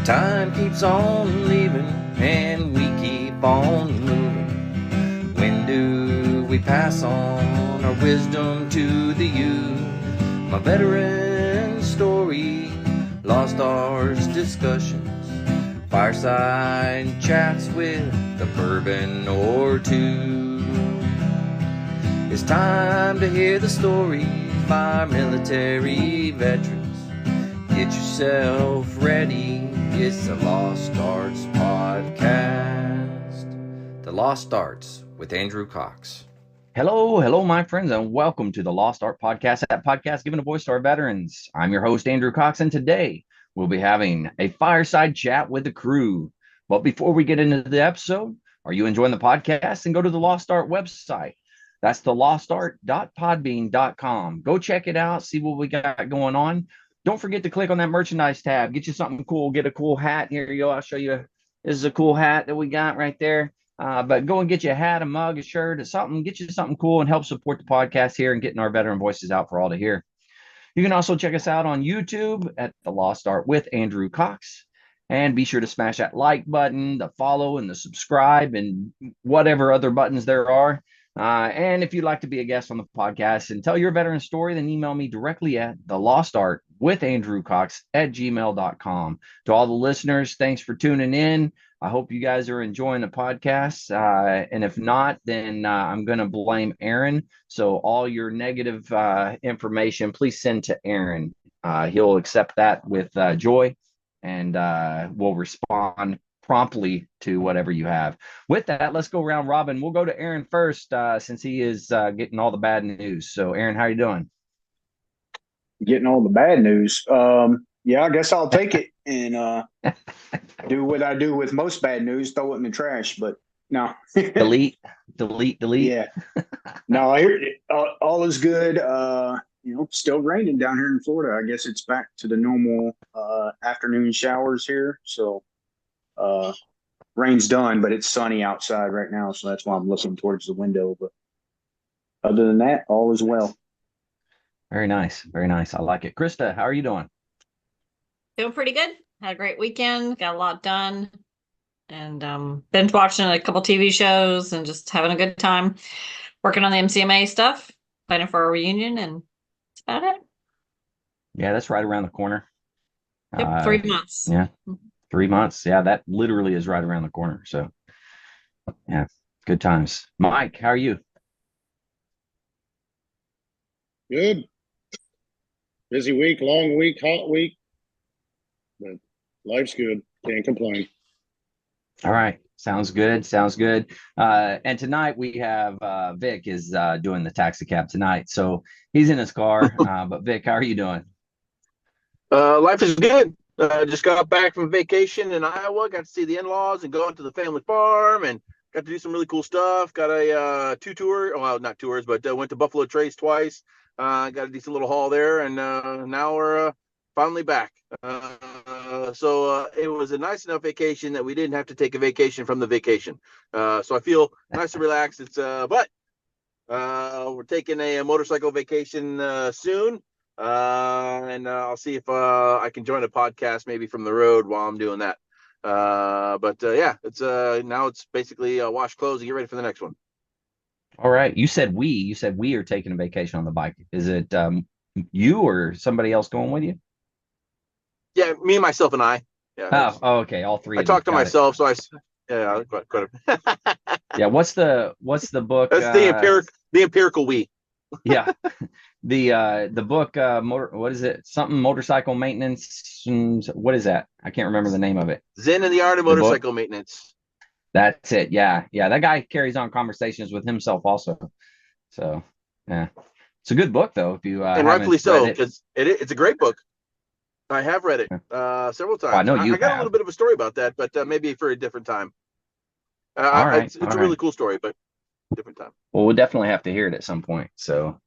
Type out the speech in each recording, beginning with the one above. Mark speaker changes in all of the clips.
Speaker 1: Time keeps on leaving and we keep on moving. When do we pass on our wisdom to the youth? My veteran story, lost arts discussions, fireside chats with a bourbon or two. It's time to hear the stories by our military veterans. Get yourself ready. It's the Lost Arts Podcast. The Lost Arts with Andrew Cox.
Speaker 2: Hello, my friends, and welcome to the Lost Art Podcast, that podcast giving a voice to our veterans. I'm your host, Andrew Cox, and today we'll be having a fireside chat with the crew. But before we get into the episode, are you enjoying the podcast? And go to the Lost Art website. That's the lostart.podbean.com. Go check it out, see what we got going on. Don't forget to click on that merchandise tab. Get you something cool. Get a cool hat. Here you go. I'll show you. This is a cool hat that we got right there. But go and get you a hat, a mug, a shirt, or something. Get you something cool and help support the podcast here and getting our veteran voices out for all to hear. You can also check us out on YouTube at The Lost Art with Andrew Cox. And be sure to smash that like button, the follow, and the subscribe, and whatever other buttons there are. And if you'd like to be a guest on the podcast and tell your veteran story, then email me directly at thelostartwithandrewcox@gmail.com. To all the listeners, thanks for tuning in. I hope you guys are enjoying the podcast. And if not, then I'm going to blame Aaron. So all your negative information, please send to Aaron. He'll accept that with joy, and we'll respond promptly to whatever you have. With that, let's go around robin. We'll go to Aaron first, since he is getting all the bad news. So Aaron, how are you doing?
Speaker 3: Getting all the bad news. Yeah, I guess I'll take it and do what I do with most bad news, throw it in the trash. But no.
Speaker 2: delete.
Speaker 3: Yeah. No, I hear all is good. Still raining down here in Florida. I guess it's back to the normal afternoon showers here. So rain's done, but it's sunny outside right now, so that's why I'm looking towards the window. But other than that, all is well.
Speaker 2: Very nice. Very nice. I like it. Krista, how are you doing?
Speaker 4: Doing pretty good. Had a great weekend. Got a lot done. And binge watching a couple TV shows and just having a good time. Working on the MCMA stuff. Planning for a reunion, and that's about it.
Speaker 2: Yeah, that's right around the corner.
Speaker 4: Yep, 3 months.
Speaker 2: Yeah, 3 months. Yeah, that literally is right around the corner. So, yeah, good times. Mike, how are you?
Speaker 5: Good. Busy week, long week, hot week. But life's good. Can't complain.
Speaker 2: All right. Sounds good. Sounds good. And tonight we have Vic is doing the taxi cab tonight. So he's in his car. But Vic, how are you doing?
Speaker 6: Life is good. Just got back from vacation in Iowa. Got to see the in-laws and go out to the family farm and got to do some really cool stuff. Got a not tours, but went to Buffalo Trace twice. Got a decent little haul there, and now we're finally back. So it was a nice enough vacation that we didn't have to take a vacation from the vacation. So I feel nice and relaxed. But we're taking a motorcycle vacation soon. And I'll see if I can join a podcast maybe from the road while I'm doing that. Yeah, it's now it's basically wash clothes and get ready for the next one.
Speaker 2: All right. You said we are taking a vacation on the bike. Is it you or somebody else going with you?
Speaker 6: Yeah, me, myself, and I. Yeah.
Speaker 2: Oh, okay. All three.
Speaker 6: I talked to myself, so yeah.
Speaker 2: Yeah. What's the book?
Speaker 6: That's the empirical we.
Speaker 2: Yeah. The book, what is it? Something motorcycle maintenance. What is that? I can't remember the name of it.
Speaker 6: Zen and the Art of Motorcycle Maintenance.
Speaker 2: That's it. Yeah. That guy carries on conversations with himself also. So, yeah, it's a good book though. If you
Speaker 6: and rightfully so, because it's a great book. I have read it several times.
Speaker 2: Well, I know you.
Speaker 6: I got a little bit of a story about that, but maybe for a different time.
Speaker 2: All right.
Speaker 6: It's a really cool story, but different time.
Speaker 2: Well, we'll definitely have to hear it at some point. So.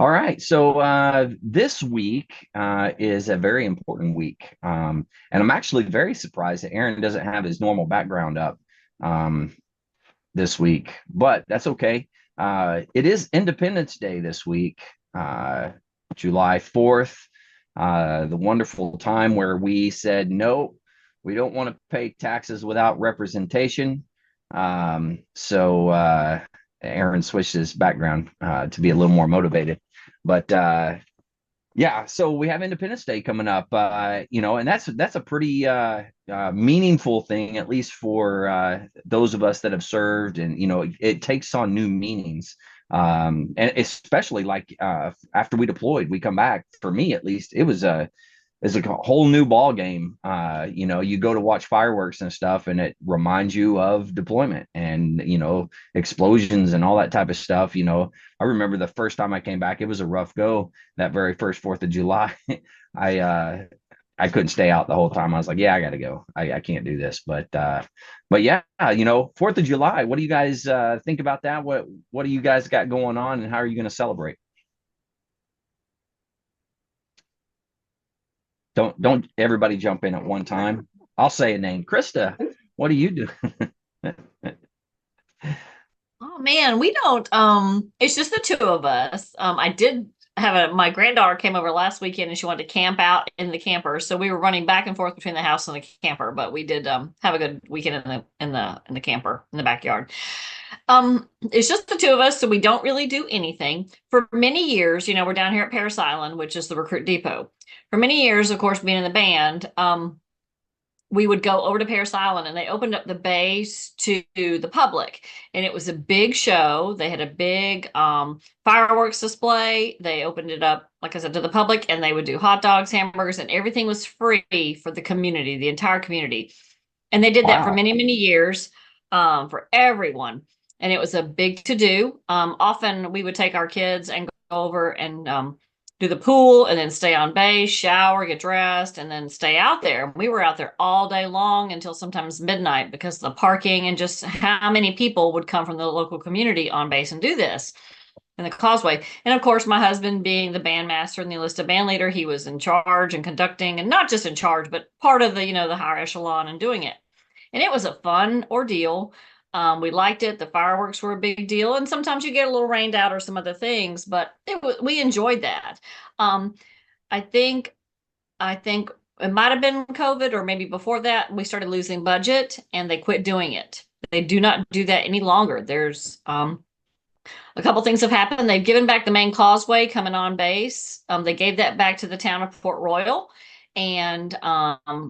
Speaker 2: All right. So this week is a very important week. And I'm actually very surprised that Aaron doesn't have his normal background up this week, but that's okay. It is Independence Day this week, July 4th, the wonderful time where we said, no, We don't want to pay taxes without representation. So Aaron switched his background to be a little more motivated. But yeah, so we have Independence Day coming up, and that's a pretty meaningful thing, at least for those of us that have served, and it takes on new meanings. And especially like after we deployed, we come back. For me, at least, it's a whole new ball game. You go to watch fireworks and stuff, and it reminds you of deployment and explosions and all that type of stuff. I remember the first time I came back, it was a rough go. That very first 4th of July, I couldn't stay out the whole time. I was like, yeah, I got to go. I can't do this. But yeah, 4th of July. What do you guys think about that? What do you guys got going on, and how are you going to celebrate? Don't everybody jump in at one time. I'll say a name. Krista, what do you do?
Speaker 4: Oh man, we don't. It's just the two of us. I did have my granddaughter came over last weekend and she wanted to camp out in the camper. So we were running back and forth between the house and the camper, but we did have a good weekend in the camper in the backyard. It's just the two of us, so we don't really do anything. For many years, we're down here at Paris Island, which is the recruit depot. For many years, of course, being in the band, we would go over to Paris Island, and they opened up the base to the public, and it was a big show. They had a big fireworks display. They opened it up, like I said, to the public, and they would do hot dogs, hamburgers, and everything was free for the community, the entire community. And they did that for many, many years for everyone. And it was a big to do. Often we would take our kids and go over and do the pool and then stay on base, shower, get dressed, and then stay out there. We were out there all day long until sometimes midnight because of the parking and just how many people would come from the local community on base and do this in the causeway. And of course, my husband being the bandmaster and the enlisted band leader, he was in charge and conducting, and not just in charge, but part of the, the higher echelon and doing it. And it was a fun ordeal. We liked it. The fireworks were a big deal. And sometimes you get a little rained out or some other things, but we enjoyed that. I think it might have been COVID, or maybe before that, we started losing budget and they quit doing it. They do not do that any longer. There's a couple things have happened. They've given back the main causeway coming on base. They gave that back to the town of Port Royal. And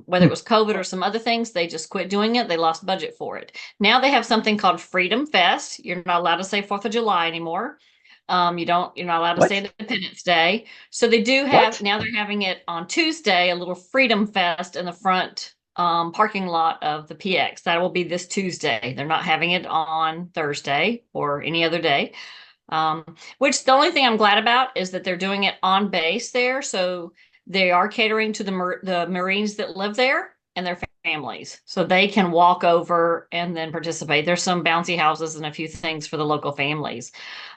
Speaker 4: whether it was COVID or some other things, they just quit doing it. They lost budget for it. Now they have something called Freedom Fest. You're not allowed to say 4th of July anymore. You're not allowed to say Independence Day. So they do have, now they're having it on Tuesday, a little Freedom Fest in the front parking lot of the PX. That will be this Tuesday. They're not having it on Thursday or any other day. Which the only thing I'm glad about is that they're doing it on base there. So they are catering to the Marines that live there and their families, so they can walk over and then participate. There's some bouncy houses and a few things for the local families.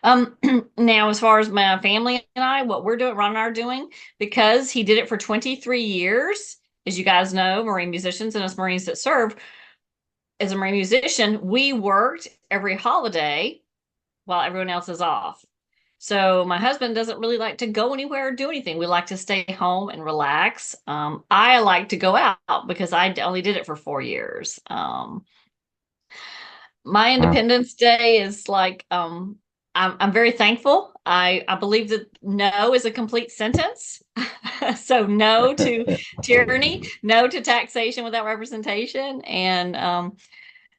Speaker 4: Now, as far as my family and I, what we're doing, Ron and I are doing, because he did it for 23 years, as you guys know, Marine musicians and us Marines that serve, as a Marine musician, we worked every holiday while everyone else is off. So my husband doesn't really like to go anywhere or do anything. We like to stay home and relax. I like to go out because I only did it for 4 years. My Independence Day is like, I'm very thankful. I believe that no is a complete sentence. So no to tyranny, no to taxation without representation, and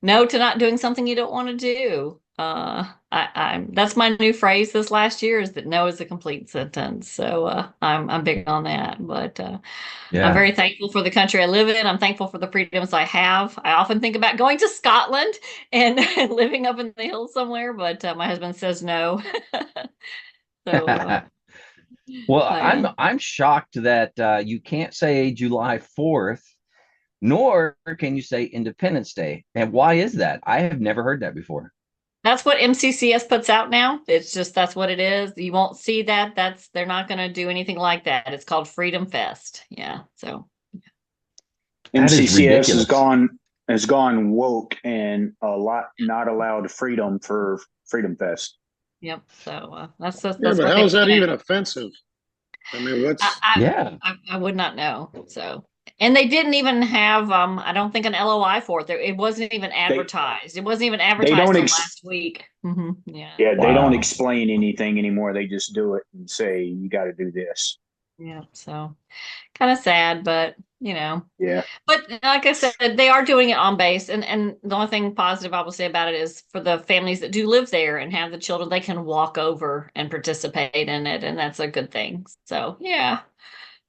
Speaker 4: no to not doing something you don't want to do. That's my new phrase this last year, is that no is a complete sentence. So I'm big on that. But I'm very thankful for the country I live in. I'm thankful for the freedoms I have. I often think about going to Scotland and living up in the hills somewhere, but my husband says no. So
Speaker 2: well, I'm shocked that you can't say July 4th, nor can you say Independence Day. And why is that? I have never heard that before.
Speaker 4: That's what MCCS puts out now. It's just, that's what it is. You won't see that. They're not going to do anything like that. It's called Freedom Fest. Yeah. So
Speaker 3: MCCS has gone woke and not allowed freedom for Freedom Fest.
Speaker 4: Yep. So that's
Speaker 5: but how is that even offensive? I mean, what's
Speaker 4: I would not know. So And they didn't even have, I don't think, an LOI for it. It wasn't even advertised. It wasn't even advertised
Speaker 3: don't
Speaker 4: till
Speaker 3: ex-
Speaker 4: last week. Yeah.
Speaker 3: Yeah, they don't
Speaker 2: Wow.
Speaker 3: explain anything anymore. They just do it and say, you got to do this.
Speaker 4: Yeah. So kind of sad, but
Speaker 3: Yeah.
Speaker 4: but like I said, they are doing it on base. And the only thing positive I will say about it is for the families that do live there and have the children, they can walk over and participate in it. And that's a good thing. So yeah.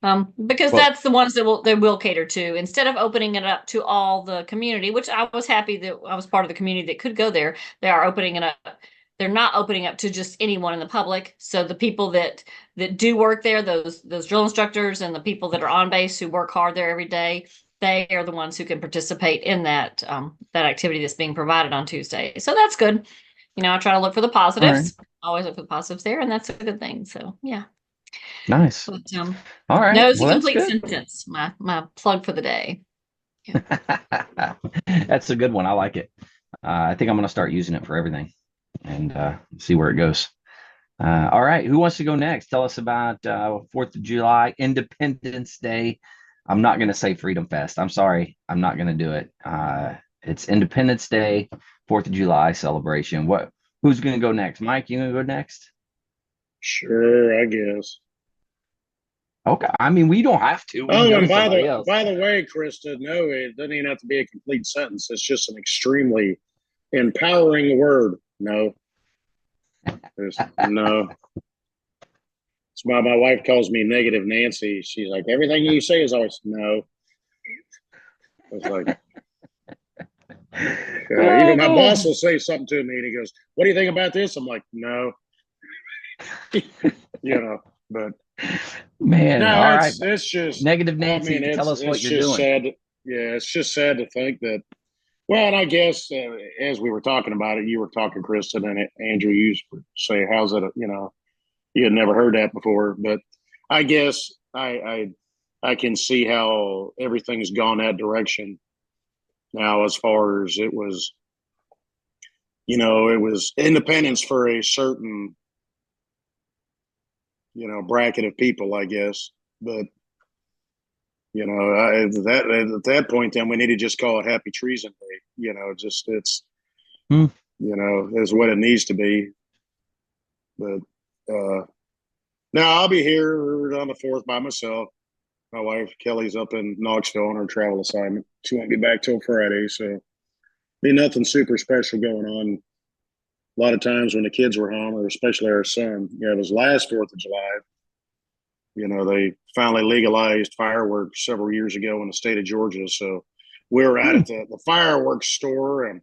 Speaker 4: Because
Speaker 2: Well,
Speaker 4: that's the ones that will cater to, instead of opening it up to all the community, which I was happy that I was part of the community that could go there. They are opening it up. They're not opening up to just anyone in the public. So the people that do work there, those drill instructors and the people that are on base who work hard there every day, they are the ones who can participate in that activity that's being provided on Tuesday. So that's good. I try to look for the
Speaker 2: all right.
Speaker 4: positives. Always look for the positives there, and that's a good thing. So yeah.
Speaker 2: Nice.
Speaker 4: But
Speaker 2: All right.
Speaker 4: no, it's
Speaker 2: Well,
Speaker 4: a
Speaker 2: that's
Speaker 4: complete
Speaker 2: good.
Speaker 4: sentence. My plug for the day.
Speaker 2: That's a good one. I like it. I think I'm going to start using it for everything and see where it goes. All right. Who wants to go next? Tell us about 4th of July, Independence Day. I'm not going to say Freedom Fest. I'm sorry. I'm not going to do it. It's Independence Day, 4th of July celebration. Who's going to go next? Mike, you going to go next?
Speaker 5: Sure, I guess.
Speaker 2: Okay. I mean, we don't have to. We can
Speaker 5: Oh,
Speaker 2: go to
Speaker 5: and
Speaker 2: somebody else.
Speaker 5: by the way, Krista, no, it doesn't even have to be a complete sentence. It's just an extremely empowering word. No. There's no. It's why my wife calls me Negative Nancy. She's like, everything you say is always no. It's like, even my boss will say something to me and he goes, what do you think about this? I'm like, no. But
Speaker 2: Man,
Speaker 5: no,
Speaker 2: all right.
Speaker 5: it's just
Speaker 2: Negative
Speaker 5: I
Speaker 2: Nancy,
Speaker 5: mean,
Speaker 2: tell us what
Speaker 5: it's
Speaker 2: you're
Speaker 5: just
Speaker 2: doing.
Speaker 5: sad. Yeah, it's just sad to think that. Well, and I guess as we were talking about it, you were talking, Kristen, and Andrew, you say, "How's it?" You had never heard that before, but I guess I can see how everything's gone that direction now. As far as it was independence for a certain bracket of people, I guess, but. At that point, then we need to just call it Happy Treason Day. It's is what it needs to be. But now I'll be here on the 4th by myself. My wife Kelly's up in Knoxville on her travel assignment. She won't be back till Friday, so be nothing super special going on. A lot of times when the kids were home, or especially our son, it was last 4th of July. They finally legalized fireworks several years ago in the state of Georgia. So we were out at the fireworks store and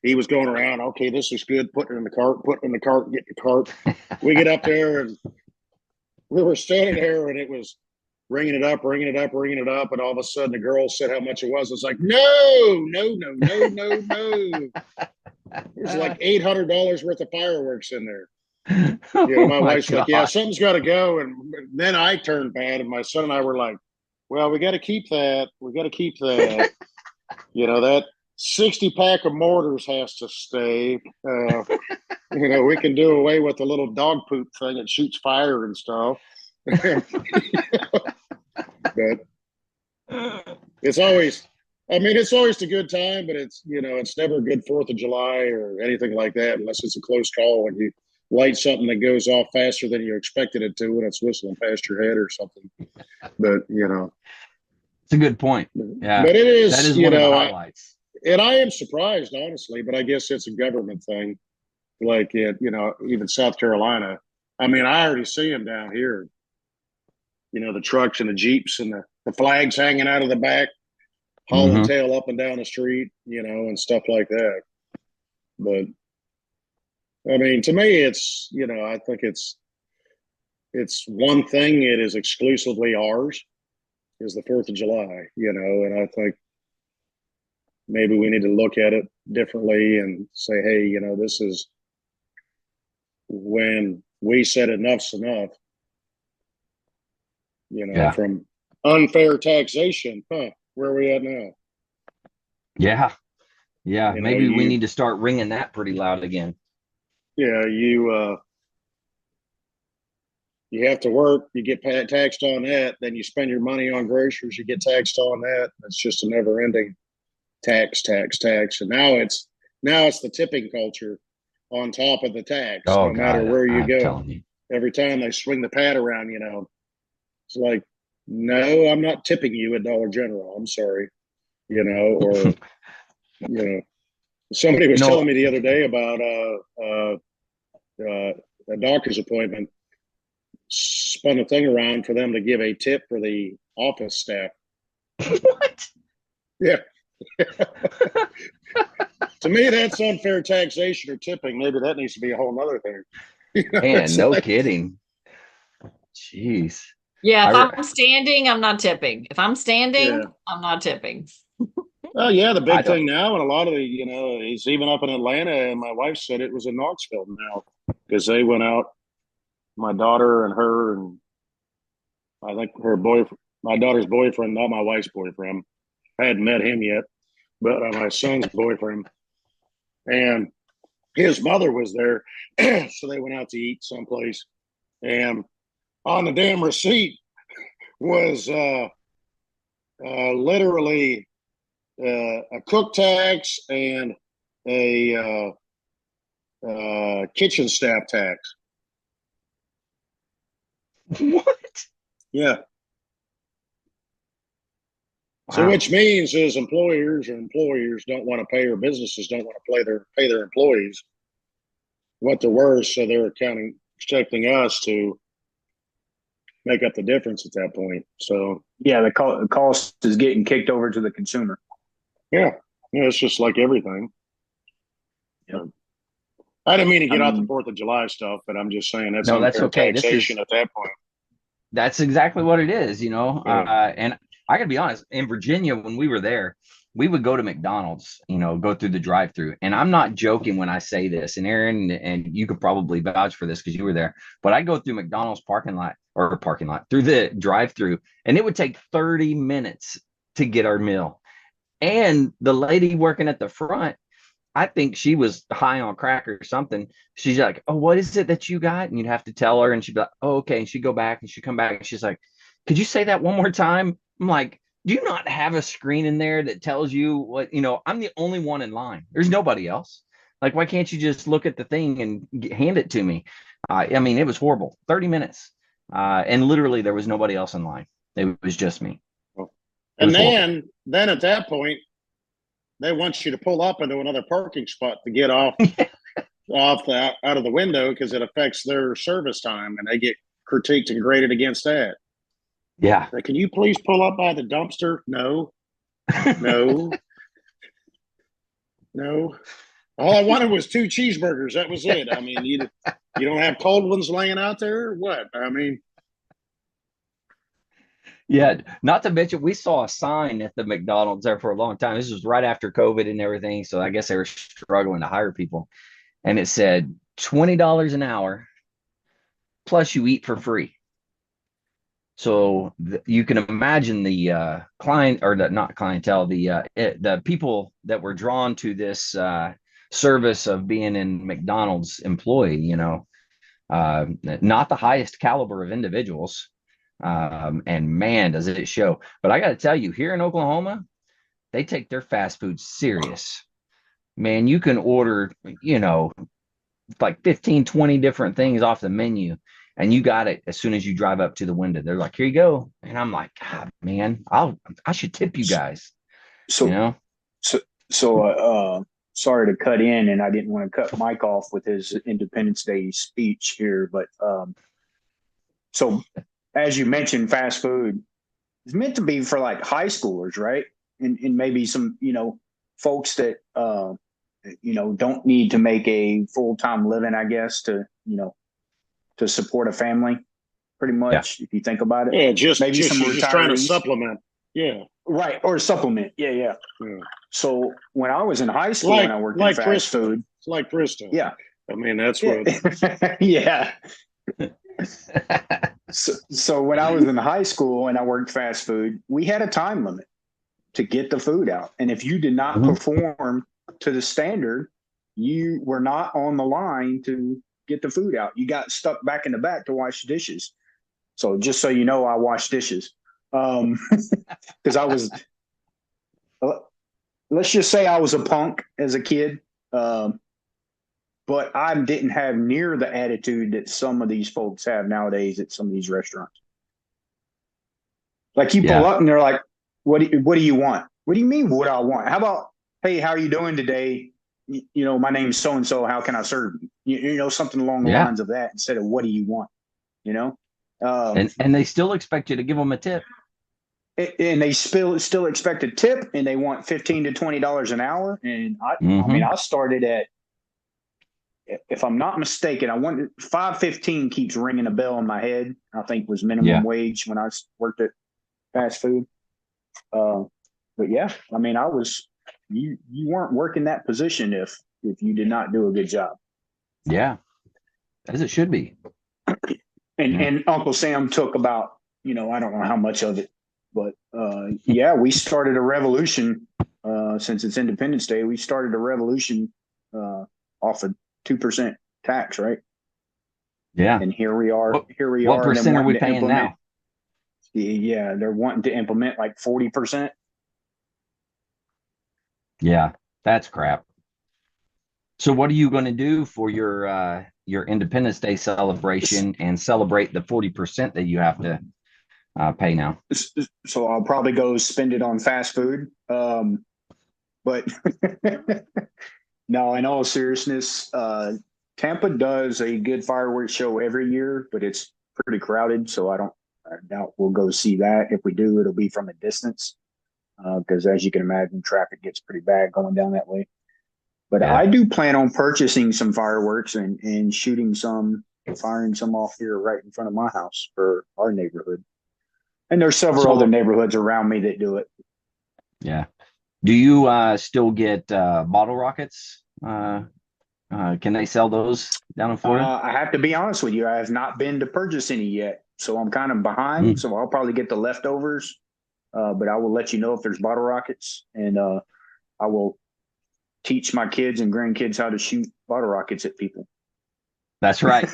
Speaker 5: he was going around, okay, this is good, put it in the cart, get the cart. We get up there and we were standing there and it was ringing it up. And all of a sudden the girl said how much it was. It's like, no. There's like $800 worth of fireworks in there. My wife's like, yeah, something's got to go. And then I turned bad, and my son and I were like, well, we got to keep that. That 60-pack of mortars has to stay. We can do away with the little dog poop thing that shoots fire and stuff. But it's always a good time, but it's never a good 4th of July or anything like that unless it's a close call and you light something that goes off faster than you expected it to when it's whistling past your head or something. But
Speaker 2: it's a good point. Yeah,
Speaker 5: but it is.
Speaker 2: That is one of the highlights.
Speaker 5: And I am surprised, honestly, but I guess it's a government thing. Like even South Carolina. I mean, I already see them down here. The trucks and the Jeeps and the flags hanging out of the back, hauling tail up and down the street, and stuff like that. But I mean, to me, it's I think it's one thing. It is exclusively ours. Is the 4th of July, and I think maybe we need to look at it differently and say, hey, this is when we said enough's enough. From unfair taxation, where are we at now?
Speaker 2: Yeah. Maybe we need to start ringing that pretty loud again.
Speaker 5: Yeah, You have to work, you get taxed on that. Then you spend your money on groceries, you get taxed on that. It's just a never ending tax. And now it's the tipping culture on top of the tax.
Speaker 2: Oh
Speaker 5: No matter
Speaker 2: God,
Speaker 5: where you
Speaker 2: I'm
Speaker 5: go,
Speaker 2: telling you.
Speaker 5: every time they swing the pad around, it's like, no, I'm not tipping you at Dollar General. I'm sorry, or somebody was telling me the other day about a doctor's appointment. Spun a thing around for them to give a tip for the office staff.
Speaker 2: What?
Speaker 5: Yeah. To me, that's unfair taxation or tipping. Maybe that needs to be a whole other thing.
Speaker 2: Man, no kidding. Jeez.
Speaker 4: Yeah, if I'm standing, I'm not tipping. If I'm standing,
Speaker 5: Yeah.
Speaker 4: I'm not tipping.
Speaker 5: Oh yeah, the big thing now, and a lot of the, it's even up in Atlanta, and my wife said it was in Knoxville now because they went out. My daughter and her, and I think her boyfriend, my daughter's boyfriend, not my wife's boyfriend. I hadn't met him yet, but my son's boyfriend, and his mother was there, so they went out to eat someplace, and on the damn receipt was literally a cook tax and a kitchen staff tax.
Speaker 2: What?
Speaker 5: Yeah.
Speaker 2: Wow.
Speaker 5: So which means is employers don't want to pay, or businesses don't want to pay their employees what they're worth, so they're expecting us to make up the difference at that point. So
Speaker 3: yeah, the cost is getting kicked over to the consumer.
Speaker 5: Yeah, it's just like everything.
Speaker 3: Yep.
Speaker 5: I didn't mean to get out the 4th of July stuff, but I'm just saying that's
Speaker 2: okay.
Speaker 5: taxation at that point.
Speaker 2: That's exactly what it is,
Speaker 5: Yeah.
Speaker 2: And I gotta be honest, in Virginia, when we were there, we would go to McDonald's, go through the drive-through. And I'm not joking when I say this, and Aaron, and you could probably vouch for this because you were there, but I go through McDonald's parking lot through the drive-through, and it would take 30 minutes to get our meal. And the lady working at the front, I think she was high on crack or something. She's like, "Oh, what is it that you got?" And you'd have to tell her, and she'd be like, "Oh, okay." And she'd go back, and she'd come back, and she's like, "Could you say that one more time?" I'm like, "Do you not have a screen in there that tells you what, I'm the only one in line. There's nobody else. Like, why can't you just look at the thing and hand it to me?" I mean, it was horrible. 30 minutes. And literally there was nobody else in line. It was just me.
Speaker 5: And then at that point, they want you to pull up into another parking spot to get off out of the window because it affects their service time, and they get critiqued and graded against that.
Speaker 2: Yeah.
Speaker 5: Like, can you please pull up by the dumpster? No. All I wanted was 2 cheeseburgers. That was it. I mean, you don't have cold ones laying out there or what? I mean,
Speaker 2: yeah, not to mention we saw a sign at the McDonald's there for a long time. This was right after COVID and everything, so I guess they were struggling to hire people. And it said $20 an hour plus you eat for free. So you can imagine the client, or not clientele, the people that were drawn to this service of being in McDonald's employee, not the highest caliber of individuals. And man, does it show. But I got to tell you, here in Oklahoma, they take their fast food serious. Man, you can order, like 15, 20 different things off the menu, and you got it as soon as you drive up to the window. They're like, "Here you go." And I'm like, "God, man, I should tip you guys."
Speaker 3: So sorry to cut in, and I didn't want to cut Mike off with his Independence Day speech here, but so as you mentioned, fast food is meant to be for like high schoolers, right? And maybe some, folks that don't need to make a full-time living, I guess, to support a family, pretty much, if you think about it.
Speaker 5: Yeah, just trying to
Speaker 3: retirees.
Speaker 5: supplement. Yeah.
Speaker 3: Right, or supplement. Yeah. So when I was in high school and I worked in fast food.
Speaker 5: It's like Bristol.
Speaker 3: Yeah.
Speaker 5: I mean, that's what.
Speaker 3: Yeah. So when I was in high school and I worked fast food, we had a time limit to get the food out. And if you did not perform to the standard, you were not on the line to get the food out. You got stuck back in the back to wash dishes. So just so you know, I wash dishes. Because I was, let's just say I was a punk as a kid. But I didn't have near the attitude that some of these folks have nowadays at some of these restaurants. Like you pull up and they're like, what do you want? What do you mean, what do I want? How about, hey, how are you doing today? You know, my name's so-and-so. How can I serve you? You know, something along the lines of that instead of what do you want? You know?
Speaker 2: And they still expect you to give them a tip.
Speaker 3: And they still expect a tip, and they want $15 to $20 an hour. And I mean, I started at, if I'm not mistaken, I wanted $5.15 keeps ringing a bell in my head. I think was minimum wage when I worked at fast food. But yeah, I mean, you weren't working that position if you did not do a good job.
Speaker 2: Yeah, as it should be.
Speaker 3: And Uncle Sam took about, I don't know how much of it, but we started a revolution since it's Independence Day. We started a revolution off of 2% tax, right?
Speaker 2: Yeah.
Speaker 3: And here we are.
Speaker 2: What percent are we paying now?
Speaker 3: Yeah, they're wanting to implement like 40%.
Speaker 2: Yeah, that's crap. So what are you going to do for your Independence Day celebration and celebrate the 40% that you have to pay now?
Speaker 3: So I'll probably go spend it on fast food. But no, in all seriousness, Tampa does a good fireworks show every year, but it's pretty crowded. So I doubt we'll go see that. If we do, it'll be from a distance. Because as you can imagine, traffic gets pretty bad going down that way. But I do plan on purchasing some fireworks and firing some off here right in front of my house for our neighborhood. And there's several other neighborhoods around me that do it.
Speaker 2: Yeah. Do you still get bottle rockets? Can they sell those down in Florida?
Speaker 3: I have to be honest with you. I have not been to purchase any yet. So I'm kind of behind. So I'll probably get the leftovers. But I will let you know if there's bottle rockets, and I will teach my kids and grandkids how to shoot bottle rockets at people.
Speaker 2: That's right.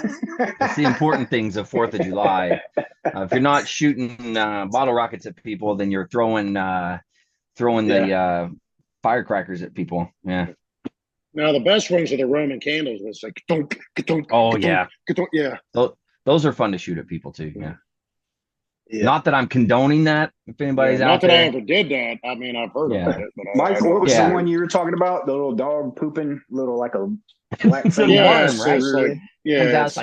Speaker 2: That's the important things of 4th of July. If you're not shooting bottle rockets at people, then you're throwing the firecrackers at people. Yeah.
Speaker 5: Now the best ones are the Roman candles. It's like,
Speaker 2: yeah. Those are fun to shoot at people too. Yeah. Not that I'm condoning that. If anybody's out there,
Speaker 5: not that I ever did that. I mean, I've heard of it. But
Speaker 3: Mike, what was the one you were talking about? The little dog pooping, like a black thing.
Speaker 5: Worm, right?
Speaker 2: It's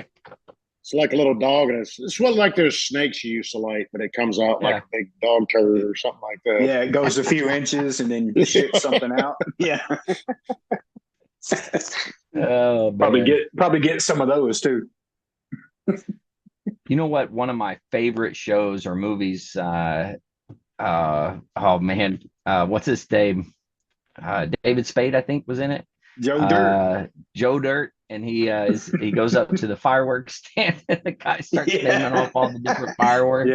Speaker 5: like a little dog, and it's what like those snakes you used to like, but it comes out like a big dog turd or something like that.
Speaker 3: Yeah, it goes a few inches and then shits something out. Yeah.
Speaker 2: Oh,
Speaker 3: probably get some of those too.
Speaker 2: You know what? One of my favorite shows or movies. Oh man, what's his name? David Spade, I think, was in it.
Speaker 3: Joe Dirt.
Speaker 2: Joe Dirt, and he goes up to the fireworks stand, and the guy starts naming off all the different fireworks.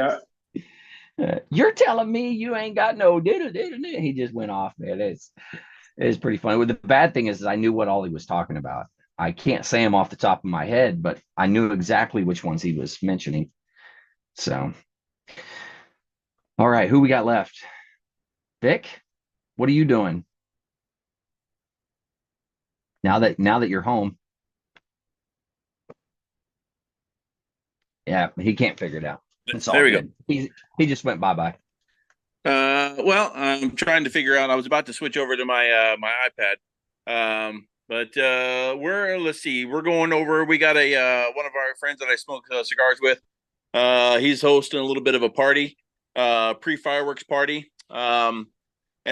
Speaker 3: Yeah.
Speaker 2: You're telling me you ain't got no He just went off, man. It's pretty funny. Well, the bad thing is I knew what all he was talking about. I can't say them off the top of my head, but I knew exactly which ones he was mentioning. So, all right, who we got left? Vic, what are you doing now that you're home? Yeah, he can't figure it out.
Speaker 7: There we go.
Speaker 2: He just went bye-bye.
Speaker 7: Well, I'm trying to figure out. I was about to switch over to my my iPad. But let's see. We're going over. We got a one of our friends that I smoke cigars with. He's hosting a little bit of a party, pre-fireworks party. And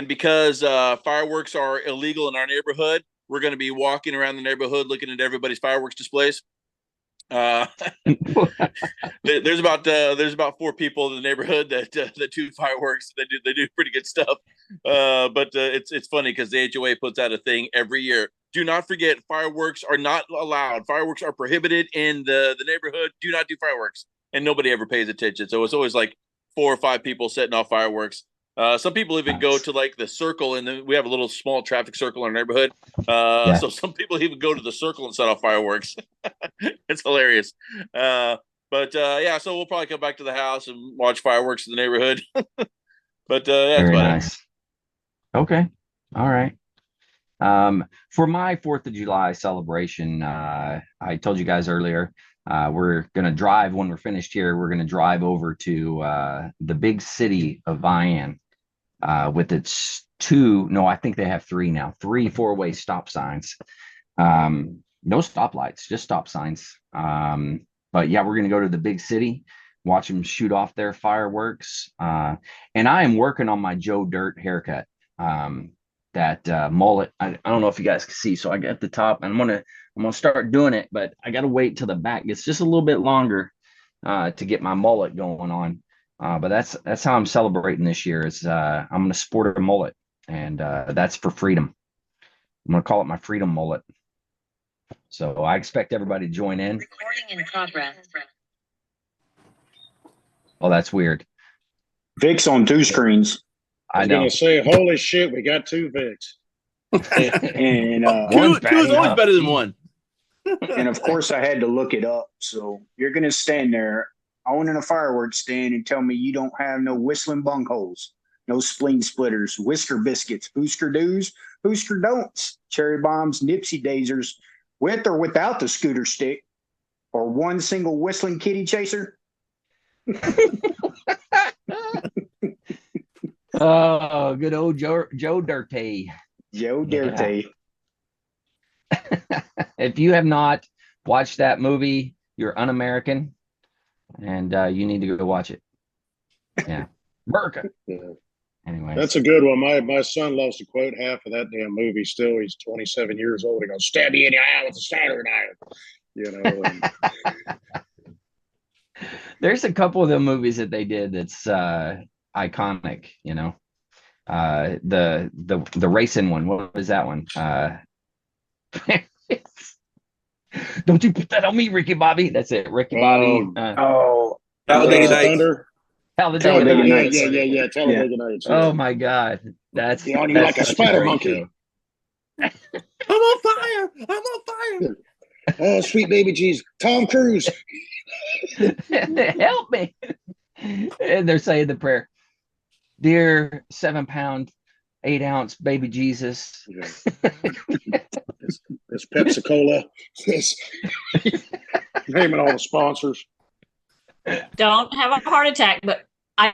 Speaker 7: because fireworks are illegal in our neighborhood, we're going to be walking around the neighborhood looking at everybody's fireworks displays. There's about 4 people in the neighborhood that do fireworks. They do pretty good stuff. But it's funny because the HOA puts out a thing every year. Do not forget, fireworks are not allowed. Fireworks are prohibited in the neighborhood. Do not do fireworks, and nobody ever pays attention. So it's always like 4 or 5 people setting off fireworks. Some people even go to like the circle, and then we have a little small traffic circle in our neighborhood. So some people even go to the circle and set off fireworks. It's hilarious. But yeah, so we'll probably come back to the house and watch fireworks in the neighborhood. But that's
Speaker 2: Very
Speaker 7: about it.
Speaker 2: nice. Okay. All right. For my 4th of July celebration, I told you guys earlier, we're going to drive when we're finished here. We're going to drive over to the big city of Vian with its I think they have 3 now, 3 4-way stop signs. No stoplights, just stop signs. But yeah, we're going to go to the big city, watch them shoot off their fireworks. And I am working on my Joe Dirt haircut. That mullet. I don't know if you guys can see. So I got the top, and I'm gonna start doing it, but I gotta wait till the back gets just a little bit longer to get my mullet going on. But that's how I'm celebrating this year. Is I'm gonna sport a mullet, and that's for freedom. I'm gonna call it my freedom mullet. So I expect everybody to join in.
Speaker 8: Recording in progress.
Speaker 2: Oh, that's weird.
Speaker 3: Vic's on 2 screens.
Speaker 5: I
Speaker 2: I
Speaker 5: was
Speaker 2: know.
Speaker 5: gonna say, holy shit, we got 2 Vicks.
Speaker 3: And
Speaker 6: Two is always better than one.
Speaker 3: and of course I had to look it up. So you're gonna stand there owning a fireworks stand and tell me you don't have no whistling bungholes, no spleen splitters, whisker biscuits, booster do's, booster don'ts, cherry bombs, Nipsey daisers, with or without the scooter stick, or one single whistling kitty chaser.
Speaker 2: Oh, good old Joe Dirty.
Speaker 3: Joe Dirty.
Speaker 2: If you have not watched that movie, you're un-American, and you need to go watch it. Yeah, America.
Speaker 5: Yeah.
Speaker 2: Anyway,
Speaker 5: That's a good one. My son loves to quote half of that damn movie still. He's 27 years old. He goes, stab you in the eye with a soldering iron. You know, and
Speaker 2: there's a couple of the movies that they did that's iconic, you know. The racing one, what was that one? Don't you put that on me, Ricky Bobby. That's it, Ricky Bobby.
Speaker 7: Talladega Nights.
Speaker 5: Thunder.
Speaker 3: Talladega Nights.
Speaker 5: Yeah. Talladega Nights. Yeah.
Speaker 2: Oh my God, that's
Speaker 5: Yeah, on you like a
Speaker 2: such
Speaker 5: spider
Speaker 2: great
Speaker 5: monkey.
Speaker 2: show.
Speaker 7: I'm on fire. I'm on fire.
Speaker 5: Oh, sweet baby Jesus. Tom Cruise.
Speaker 2: Help me. And they're saying the prayer. Dear 7-pound, 8-ounce baby Jesus.
Speaker 5: Yeah. It's Pepsi Cola. Naming all the sponsors.
Speaker 4: Don't have a heart attack, but I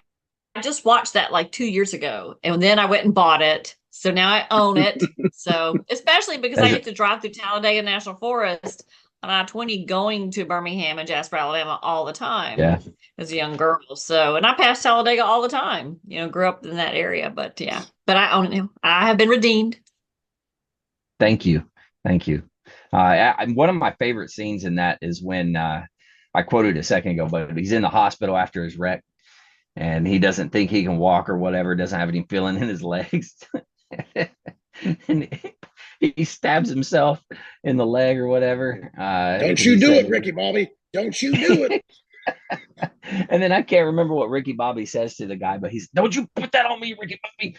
Speaker 4: just watched that like 2 years ago, and then I went and bought it. So now I own it. So especially because I get to drive through Talladega National Forest on I-20 going to Birmingham and Jasper, Alabama all the time.
Speaker 2: Yeah.
Speaker 4: As a young girl. So, and I pass Talladega all the time, you know, grew up in that area, but yeah, but I own it now. I have been redeemed.
Speaker 2: Thank you. One of my favorite scenes in that is when I quoted a second ago, but he's in the hospital after his wreck and he doesn't think he can walk or whatever, doesn't have any feeling in his legs. And he stabs himself in the leg or whatever.
Speaker 5: Don't you do it, Ricky Bobby. Don't you do it.
Speaker 2: And then I can't remember what Ricky Bobby says to the guy, but he's, don't you put that on me, Ricky Bobby.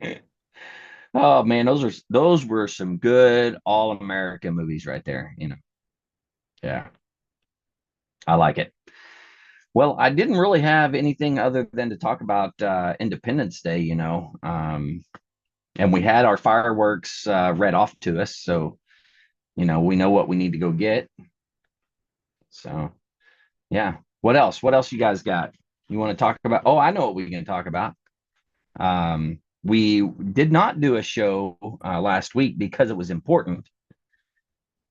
Speaker 2: Yeah. Oh man, those were some good all-American movies right there, you know. Yeah. I like it. Well, I didn't really have anything other than to talk about Independence Day, you know. And we had our fireworks read off to us, so you know, we know what we need to go get. So yeah. What else? What else you guys got? You want to talk about? Oh, I know what we're going to talk about. We did not do a show last week because it was important.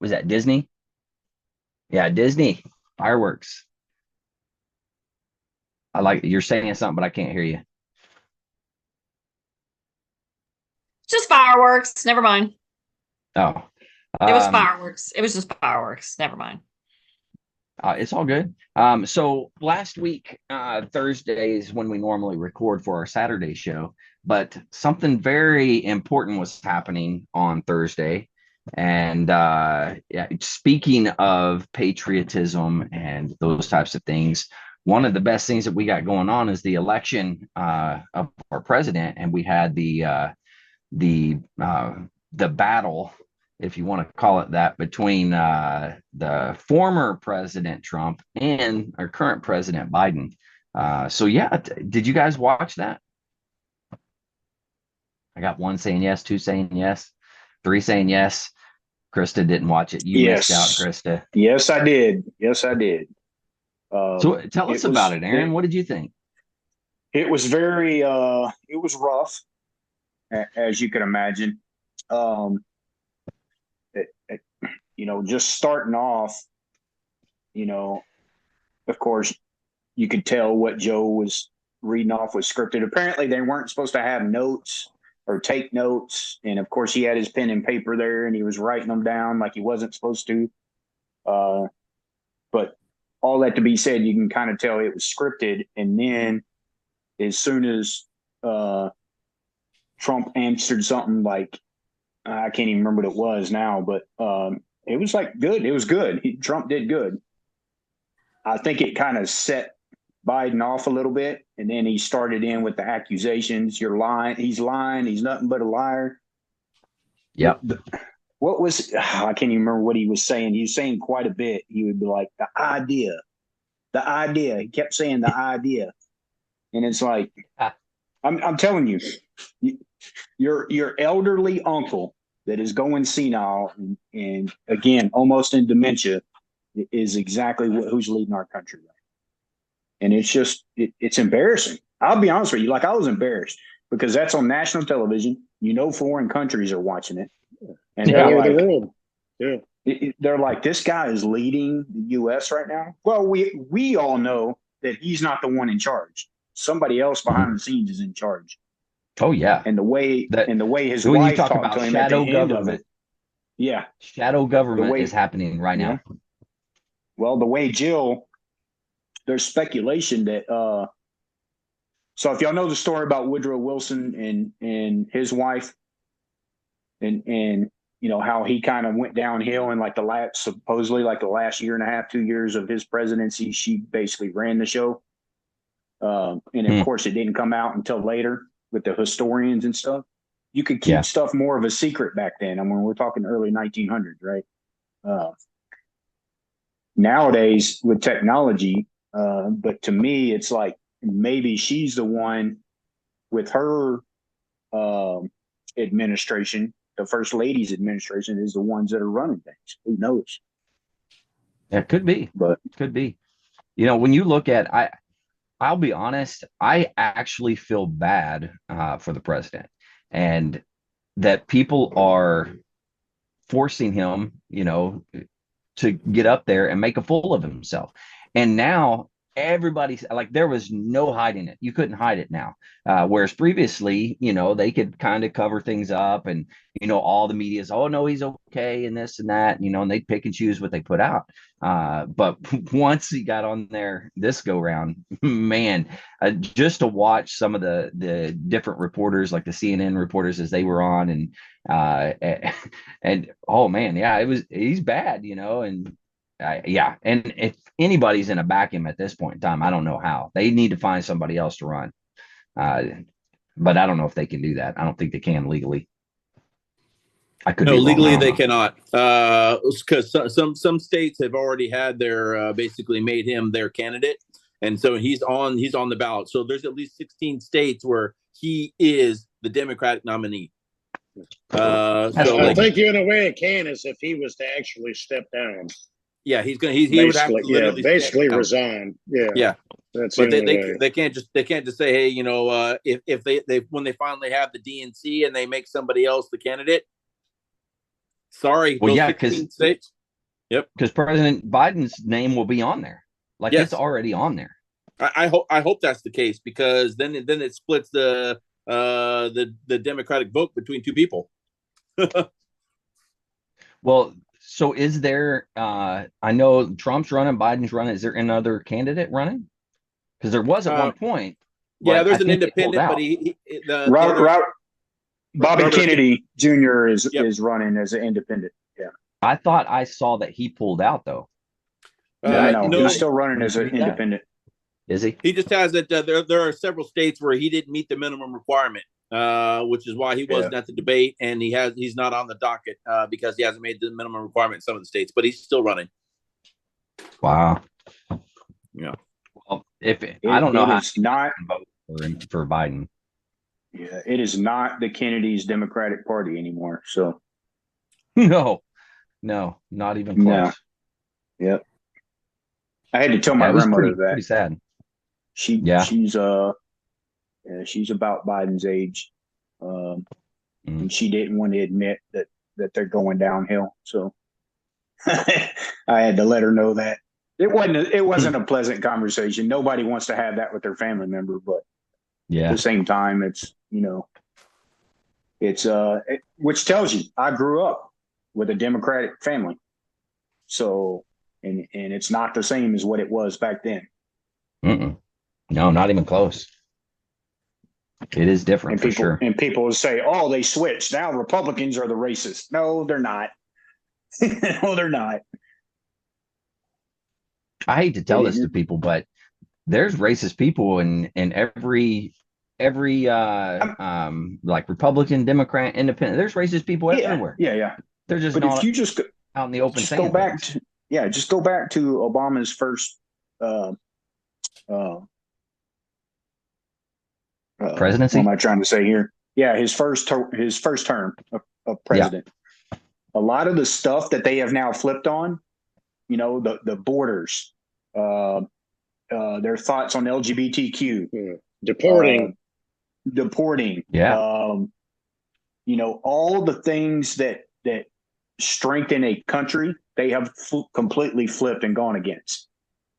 Speaker 2: Was that Disney? Yeah, Disney fireworks. I like you're saying something, but I can't hear you.
Speaker 4: Just fireworks. Never mind.
Speaker 2: Oh,
Speaker 4: It was fireworks. It was just fireworks. Never mind.
Speaker 2: It's all good. So last week, Thursday is when we normally record for our Saturday show, but something very important was happening on Thursday. And yeah, speaking of patriotism and those types of things, one of the best things that we got going on is the election of our president, and we had the battle if you want to call it that, between the former President Trump and our current President Biden. So yeah, did you guys watch that? I got one saying yes, two saying yes, three saying yes. Krista didn't watch it. You missed out, Krista.
Speaker 3: Yes, I did. Yes, I did.
Speaker 2: So tell us about it, Aaron. What did you think?
Speaker 3: It was very, it was rough, as you can imagine. Just starting off, of course, you could tell what Joe was reading off was scripted. Apparently, they weren't supposed to have notes or take notes. And of course, he had his pen and paper there and he was writing them down like he wasn't supposed to. But all that to be said, you can kind of tell it was scripted. And then as soon as Trump answered something like, I can't even remember what it was now, but it was like good. It was good. Trump did good. I think it kind of set Biden off a little bit. And then he started in with the accusations. You're lying. He's lying. He's nothing but a liar.
Speaker 2: Yep.
Speaker 3: What was, I can't even remember what he was saying. He was saying quite a bit. He would be like, the idea. He kept saying the idea. And it's like, I'm telling you, your elderly uncle that is going senile and again, almost in dementia is exactly who's leading our country right. And it's just, it's embarrassing. I'll be honest with you. Like I was embarrassed because that's on national television. Foreign countries are watching it. And they're like, this guy is leading the U.S. right now. Well, we all know that he's not the one in charge. Somebody else behind the scenes is in charge.
Speaker 2: Oh yeah.
Speaker 3: And the way his wife talked to him at the end of it. Yeah.
Speaker 2: Shadow government is happening right now.
Speaker 3: Well, the way Jill, there's speculation that so if y'all know the story about Woodrow Wilson and his wife and how he kind of went downhill in like supposedly the last year and a half, 2 years of his presidency, she basically ran the show. And of course it didn't come out until later with the historians and stuff. You could keep stuff more of a secret back then. I mean, we're talking early 1900s, right? Nowadays with technology, but to me, it's like maybe she's the one with her administration, the first lady's administration is the ones that are running things. Who knows?
Speaker 2: That could be, but could be. When you look at, I'll be honest, I actually feel bad for the president and that people are forcing him, to get up there and make a fool of himself. And now everybody's like, there was no hiding it. You couldn't hide it now. Whereas previously, they could kind of cover things up and, all the media's, oh no, he's okay. And this and that, and they'd pick and choose what they put out. But once he got on there, this go round, man, just to watch some of the different reporters, like the CNN reporters as they were on and oh man, yeah, he's bad, and and if anybody's in a vacuum at this point in time, I don't know how. They need to find somebody else to run. But I don't know if they can do that. I don't think they can legally. I could. No,
Speaker 7: legally they cannot. Because some states have already had their basically made him their candidate, and so he's on the ballot. So there's at least 16 states where he is the Democratic nominee.
Speaker 5: I think in a way it can is if he was to actually step down.
Speaker 7: Yeah, he would have to literally
Speaker 5: basically resign. Yeah. That's
Speaker 7: but they can't just say, hey, if they when they finally have the DNC and they make somebody else the candidate. Sorry.
Speaker 2: Well, yeah, because President Biden's name will be on there. Like it's already on there.
Speaker 7: I hope that's the case because then it splits the Democratic vote between two people.
Speaker 2: Well, so is there? I know Trump's running, Biden's running. Is there another candidate running? Because there was at one point.
Speaker 7: Yeah, there's an independent, but
Speaker 3: Bobby Kennedy Jr. is running as an independent. Yeah,
Speaker 2: I thought I saw that he pulled out though.
Speaker 3: No, he's still running as an independent.
Speaker 2: Is he?
Speaker 7: He just has that. There are several states where he didn't meet the minimum requirement which is why he wasn't at the debate, and he's not on the docket because he hasn't made the minimum requirement in some of the states, but he's still running.
Speaker 2: Wow.
Speaker 7: Yeah.
Speaker 2: Well, I don't know how
Speaker 3: it's not
Speaker 2: vote for Biden.
Speaker 3: Yeah, it is not the Kennedy's Democratic Party anymore. So
Speaker 2: No, not even close.
Speaker 3: No. Yep. I had to tell my grandmother that.
Speaker 2: Pretty sad.
Speaker 3: She's she's about Biden's age, and she didn't want to admit that they're going downhill. So I had to let her know that it wasn't a pleasant conversation. Nobody wants to have that with their family member, but at the same time, it's which tells you I grew up with a Democratic family, so and it's not the same as what it was back then.
Speaker 2: No, not even close. It is different for sure.
Speaker 3: And people will say, "Oh, they switched. Now Republicans are the racists." No, they're not. No, they're not.
Speaker 2: I hate to tell this to people, but there's racist people in every like Republican, Democrat, Independent. There's racist people everywhere.
Speaker 3: Yeah.
Speaker 2: They're just
Speaker 3: but if you just
Speaker 2: out in the open.
Speaker 3: Just go back to Obama's first
Speaker 2: presidency.
Speaker 3: What am I trying to say here? Yeah, his first term of president. Yeah. A lot of the stuff that they have now flipped on, the borders, their thoughts on LGBTQ, deporting.
Speaker 2: Yeah.
Speaker 3: All the things that strengthen a country, they have completely flipped and gone against.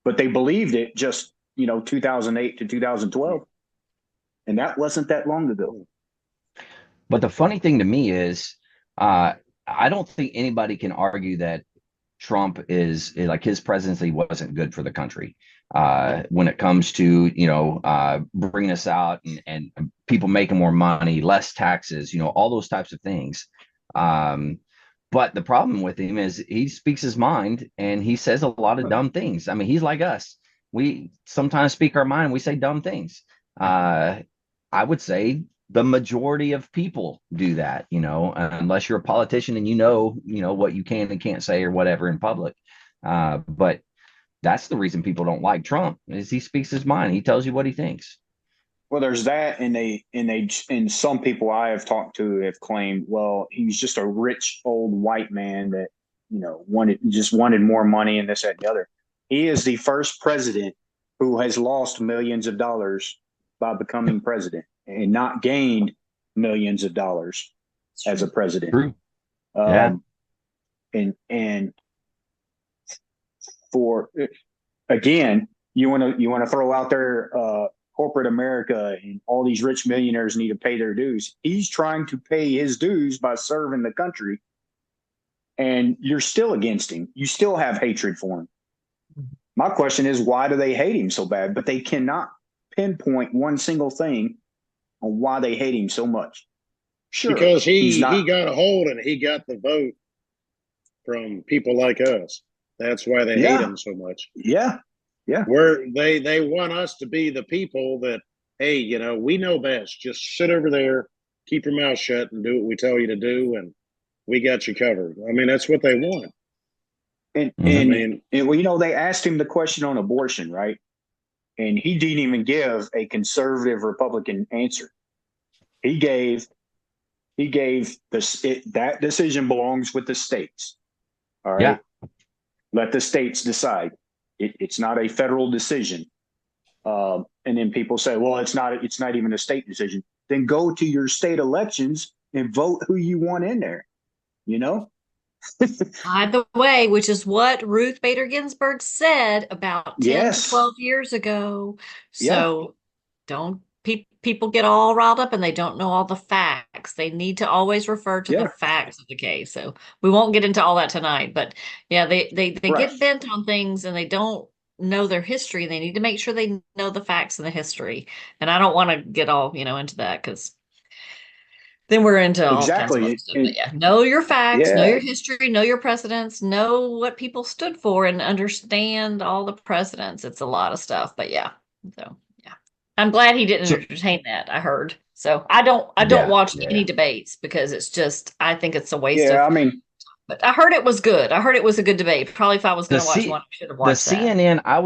Speaker 3: But they believed it just, 2008 to 2012. And that wasn't that long ago.
Speaker 2: But the funny thing to me is, I don't think anybody can argue that Trump is like his presidency wasn't good for the country when it comes to, bringing us out and people making more money, less taxes, all those types of things. But the problem with him is he speaks his mind and he says a lot of dumb things. I mean, he's like us. We sometimes speak our mind. We say dumb things. I would say the majority of people do that, unless you're a politician and what you can and can't say or whatever in public. But that's the reason people don't like Trump is he speaks his mind. He tells you what he thinks.
Speaker 3: Well, there's that, and some people I have talked to have claimed, well, he's just a rich old white man that wanted more money and this, that, and the other. He is the first president who has lost millions of dollars by becoming president and not gained millions of dollars as a president.
Speaker 2: True.
Speaker 3: And for again, you want to throw out there corporate America and all these rich millionaires need to pay their dues. He's trying to pay his dues by serving the country, and you're still against him. You still have hatred for him. My question is, why do they hate him so bad? But they cannot pinpoint one single thing on why they hate him so much. Sure,
Speaker 5: because he got a hold and he got the vote from people like us. That's why they hate him so much.
Speaker 3: Yeah.
Speaker 5: Where they want us to be the people that, hey, we know best. Just sit over there, keep your mouth shut, and do what we tell you to do, and we got you covered. I mean, that's what they want.
Speaker 3: And they asked him the question on abortion, right? And he didn't even give a conservative Republican answer. He gave that decision belongs with the states. All right.
Speaker 2: Yeah.
Speaker 3: Let the states decide. It's not a federal decision. And then people say, well, it's not even a state decision. Then go to your state elections and vote who you want in there.
Speaker 4: By the way, which is what Ruth Bader Ginsburg said about 10 to 12 years ago. So don't people get all riled up and they don't know all the facts. They need to always refer to the facts of the case. So we won't get into all that tonight, but they get bent on things and they don't know their history. They need to make sure they know the facts and the history. And I don't want to get all, into that because then we're into all kinds of stuff. But know your facts, know your history, know your precedents, know what people stood for, and understand all the precedents. It's a lot of stuff, but I'm glad he didn't
Speaker 2: So-
Speaker 4: entertain that. I heard. So I don't watch any debates because it's just I think it's a waste
Speaker 3: Yeah,
Speaker 4: of.
Speaker 3: I mean,
Speaker 4: But I heard it was good. I heard it was a good debate. Probably if I was going to watch one, I should have
Speaker 2: the
Speaker 4: watched that.
Speaker 2: CNN, I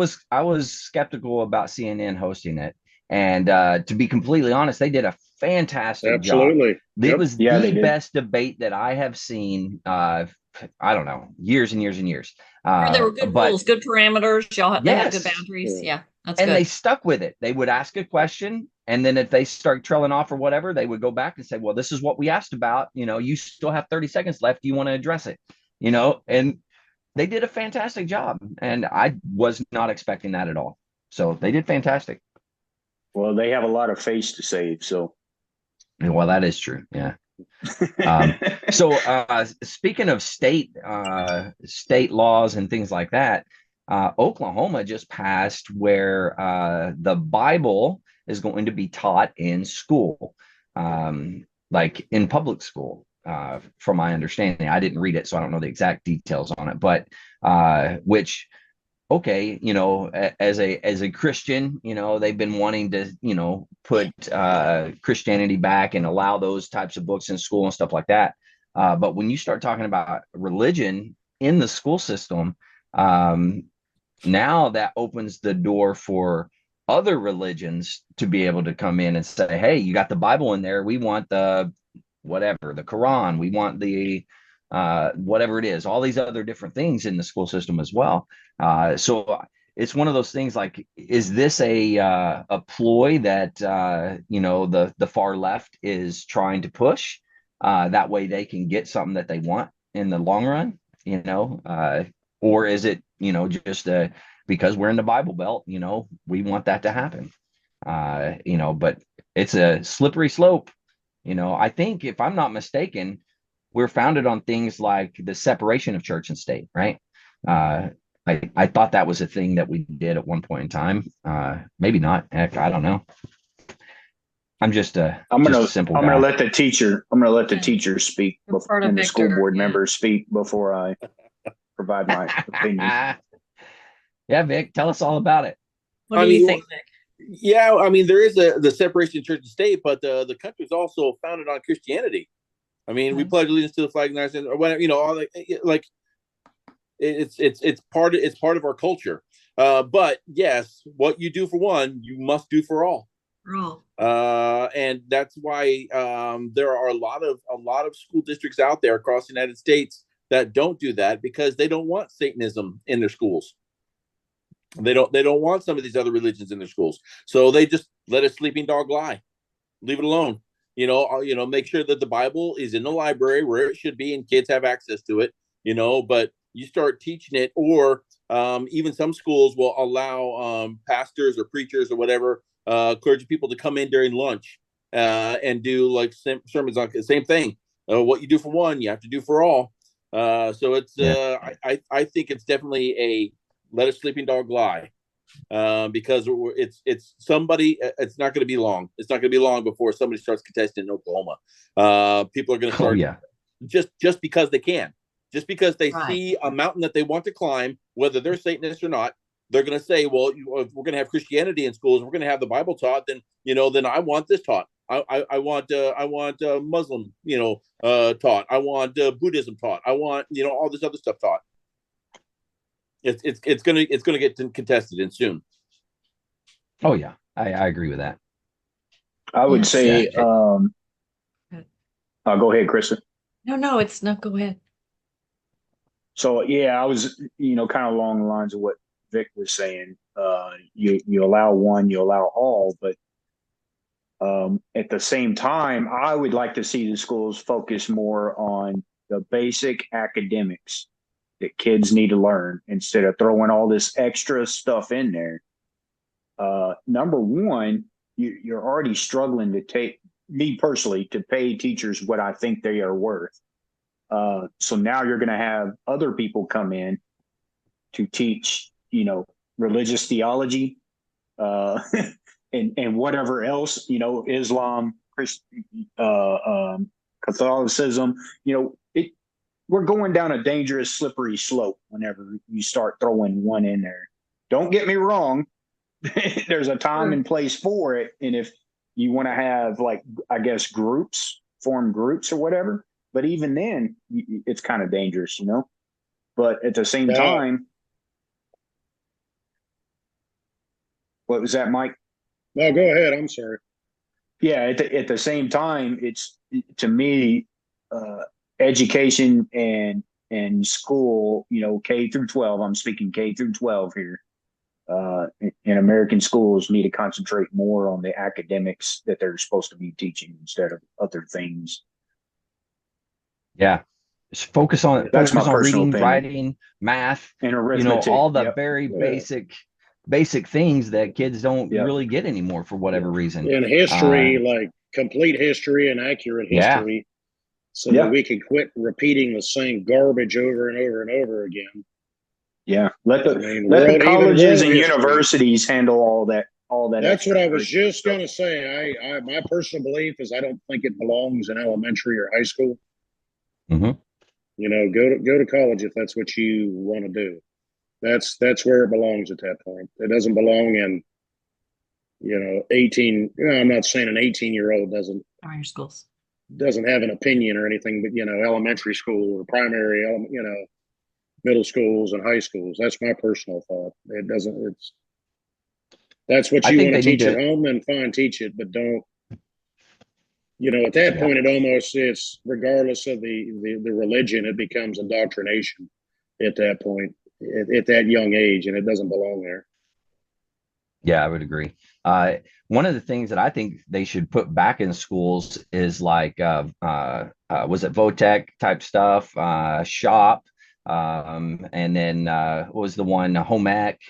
Speaker 2: was skeptical about CNN hosting it, and to be completely honest, they did a fantastic job.
Speaker 5: Absolutely.
Speaker 2: It was
Speaker 3: Yeah, they
Speaker 2: the
Speaker 3: did.
Speaker 2: best debate that I have seen. I don't know, years and years and years.
Speaker 4: There were good
Speaker 2: But
Speaker 4: rules, good parameters. They had good
Speaker 2: yes,
Speaker 4: boundaries. Yeah, that's
Speaker 2: and
Speaker 4: good.
Speaker 2: they stuck with it. They would ask a question, and then if they start trailing off or whatever, they would go back and say, "Well, this is what we asked about. You still have 30 seconds left. Do you want to address it?" And they did a fantastic job, and I was not expecting that at all. So they did fantastic.
Speaker 3: well, they have a lot of face to save, so.
Speaker 2: Well, that is true. Yeah. So speaking of state laws and things like that, Oklahoma just passed where the Bible is going to be taught in school, like in public school. From my understanding, I didn't read it, so I don't know the exact details on it. But which, okay, as a Christian, they've been wanting to, put Christianity back and allow those types of books in school and stuff like that. But when you start talking about religion in the school system, now that opens the door for other religions to be able to come in and say, "Hey, you got the Bible in there. We want the whatever, the Quran. We want the whatever it is, all these other different things in the school system as well." So it's one of those things like, is this a ploy that the far left is trying to push? That way they can get something that they want in the long run, or is it just because we're in the Bible Belt, we want that to happen, but it's a slippery slope. I think, if I'm not mistaken, we're founded on things like the separation of church and state, right? I thought that was a thing that we did at one point in time. Maybe not. Heck, I don't know. I'm just a simple guy.
Speaker 3: I'm gonna let the teacher speak and the school board members speak before I provide my opinion.
Speaker 2: Yeah, Vic, tell us all about it.
Speaker 4: What do you think, Vic?
Speaker 7: Yeah, I mean, there is the separation of church and state, but the country is also founded on Christianity. I mean, we pledge allegiance to the flag of the United States, or whatever, all like it's part of our culture. But yes, what you do for one, you must do for all. And that's why there are a lot of school districts out there across the United States that don't do that, because they don't want Satanism in their schools. They don't want some of these other religions in their schools, so they just let a sleeping dog lie, leave it alone. Make sure that the Bible is in the library where it should be and kids have access to it. But you start teaching it, or even some schools will allow pastors or preachers or whatever, clergy people to come in during lunch and do like sermons on the same thing. What you do for one, you have to do for all. So it's I think it's definitely a let a sleeping dog lie, because it's somebody. It's not going to be long. It's not going to be long before somebody starts contesting in Oklahoma. People are going to start just because they can, just because they see a mountain that they want to climb, whether they're Satanists or not. They're going to say, "Well, if we're going to have Christianity in schools, we're going to have the Bible taught. Then then I want this taught. I want Muslim taught. I want Buddhism taught. I want all this other stuff taught." It's gonna get contested in soon.
Speaker 2: Oh yeah, I agree with that.
Speaker 3: I would say, go ahead, Krista.
Speaker 4: No, it's not. Go ahead.
Speaker 3: So I was kind of along the lines of what Vic was saying. You allow one, you allow all, but at the same time, I would like to see the schools focus more on the basic academics that kids need to learn instead of throwing all this extra stuff in there. Number one, you're already struggling to pay teachers what I think they are worth. So now you're going to have other people come in to teach, religious theology, and whatever else, Islam, Catholicism, we're going down a dangerous, slippery slope whenever you start throwing one in there. Don't get me wrong. there's a time and place for it. And if you want to have, like, I guess, form groups or whatever, but even then it's kind of dangerous, but at the same time, what was that, Mike?
Speaker 5: No, go ahead. I'm sorry.
Speaker 3: Yeah. At the same time, it's, to me, education and school, K through 12, I'm speaking K through 12 here, in American schools need to concentrate more on the academics that they're supposed to be teaching instead of other things.
Speaker 2: Yeah. Just focus on reading,
Speaker 3: opinion.
Speaker 2: writing, math,
Speaker 3: And arithmetic.
Speaker 2: all the very basic things that kids don't really get anymore for whatever reason.
Speaker 5: In history, like complete history and accurate history, so that we can quit repeating the same garbage over and over and over again.
Speaker 3: Yeah, let the colleges and universities handle all that.
Speaker 5: That's what I was just going to say. I my personal belief is I don't think it belongs in elementary or high school.
Speaker 2: Mm-hmm.
Speaker 5: Go to college if that's what you want to do. That's where it belongs at that point. It doesn't belong in 18. I'm not saying an 18-year-old doesn't have an opinion or anything, but elementary school or primary, middle schools and high schools. That's my personal thought. It doesn't. That's what you want to teach at home, then fine, teach it, but don't. At that point, it's regardless of the religion, it becomes indoctrination at that point, at that young age, and it doesn't belong there.
Speaker 2: Yeah, I would agree. One of the things that I think they should put back in schools is like, was it VOTEC type stuff, shop, and then what was the one, home ec,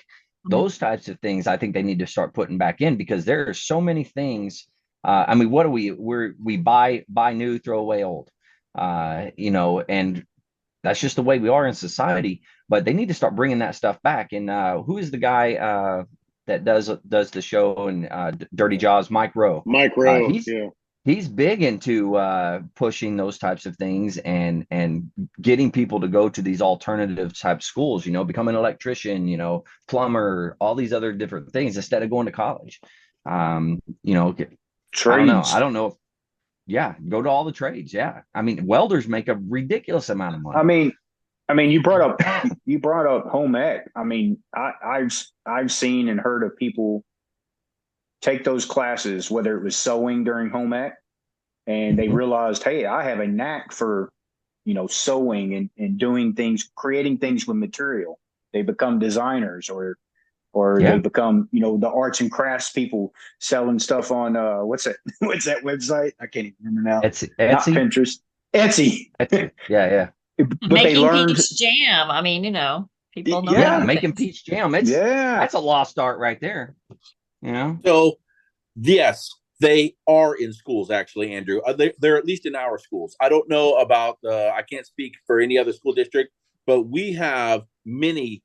Speaker 2: those types of things. I think they need to start putting back in, because there are so many things. I mean, what do we buy new, throw away old, and that's just the way we are in society. But they need to start bringing that stuff back. And who is the guy that does the show and Dirty Jaws? Mike Rowe.
Speaker 5: Mike Rowe.
Speaker 2: He's big into pushing those types of things and getting people to go to these alternative type schools. Become an electrician, plumber, all these other different things instead of going to college.
Speaker 3: Trades.
Speaker 2: I don't know. Go to all the trades. Yeah. I mean, welders make a ridiculous amount of money.
Speaker 3: I mean, you brought up home ec. I mean, I've seen and heard of people take those classes, whether it was sewing during home ec, and they realized, hey, I have a knack for, sewing and doing things, creating things with material. They become designers, or they become, the arts and crafts people selling stuff on what's that website? I can't even remember now.
Speaker 2: Etsy.
Speaker 3: Not Pinterest. Etsy.
Speaker 2: Yeah.
Speaker 3: But
Speaker 4: making
Speaker 3: they learned
Speaker 4: peach jam. I mean, people know.
Speaker 2: Yeah, making peach jam. That's a lost art right there.
Speaker 7: So, yes, they are in schools, actually, Andrew. They're at least in our schools. I don't know about I can't speak for any other school district, but we have many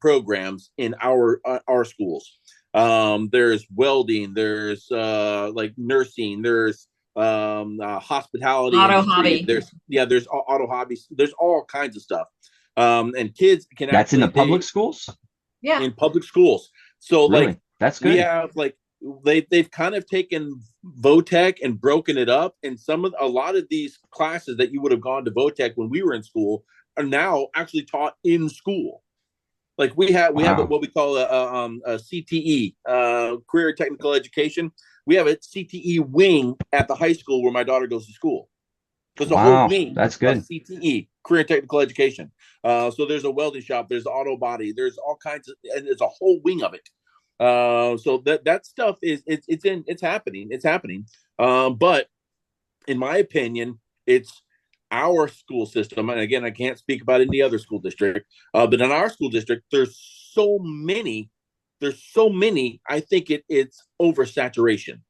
Speaker 7: programs in our schools. There's welding, there's like nursing, there's hospitality,
Speaker 4: auto hobby.
Speaker 7: There's auto hobbies. There's all kinds of stuff. And kids can
Speaker 2: that's in the public schools.
Speaker 4: Yeah,
Speaker 7: in public schools. So
Speaker 2: really? That's good.
Speaker 7: We have they've kind of taken VOTEC and broken it up, and a lot of these classes that you would have gone to VOTEC when we were in school are now actually taught in school. Like we have what we call a CTE, career technical education. We have a CTE wing at the high school where my daughter goes to school. There's a whole wing.
Speaker 2: That's good.
Speaker 7: CTE, career technical education. So there's a welding shop, there's auto body, there's all kinds of, and there's a whole wing of it. So that stuff it's happening. But in my opinion, it's our school system, and again, I can't speak about any other school district, but in our school district, there's so many. I think it's oversaturation.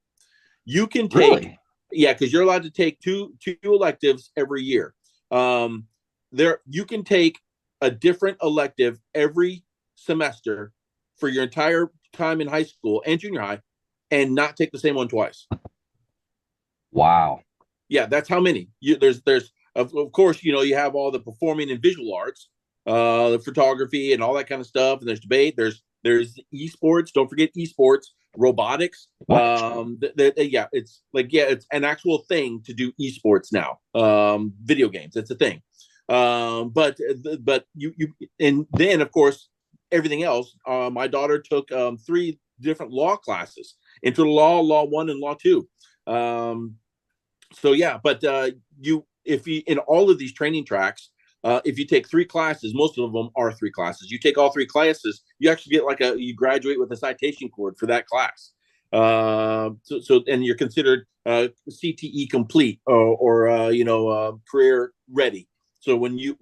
Speaker 7: You can take, because you're allowed to take two electives every year. You can take a different elective every semester for your entire time in high school and junior high, and not take the same one twice.
Speaker 2: Wow.
Speaker 7: Yeah, that's how many. There's of course, you have all the performing and visual arts, the photography and all that kind of stuff. And there's debate. There's There's esports. Don't forget esports, robotics. Yeah, it's like, yeah, it's an actual thing to do esports now. Video games, it's a thing. But you and then of course everything else. My daughter took 3 different law classes: intro to law, law 1, and law 2. So yeah, but if you in all of these training tracks, if you take 3 classes, most of them are 3 classes. You take all 3 classes, you actually get you graduate with a citation cord for that class. So and you're considered CTE complete or career ready. So when you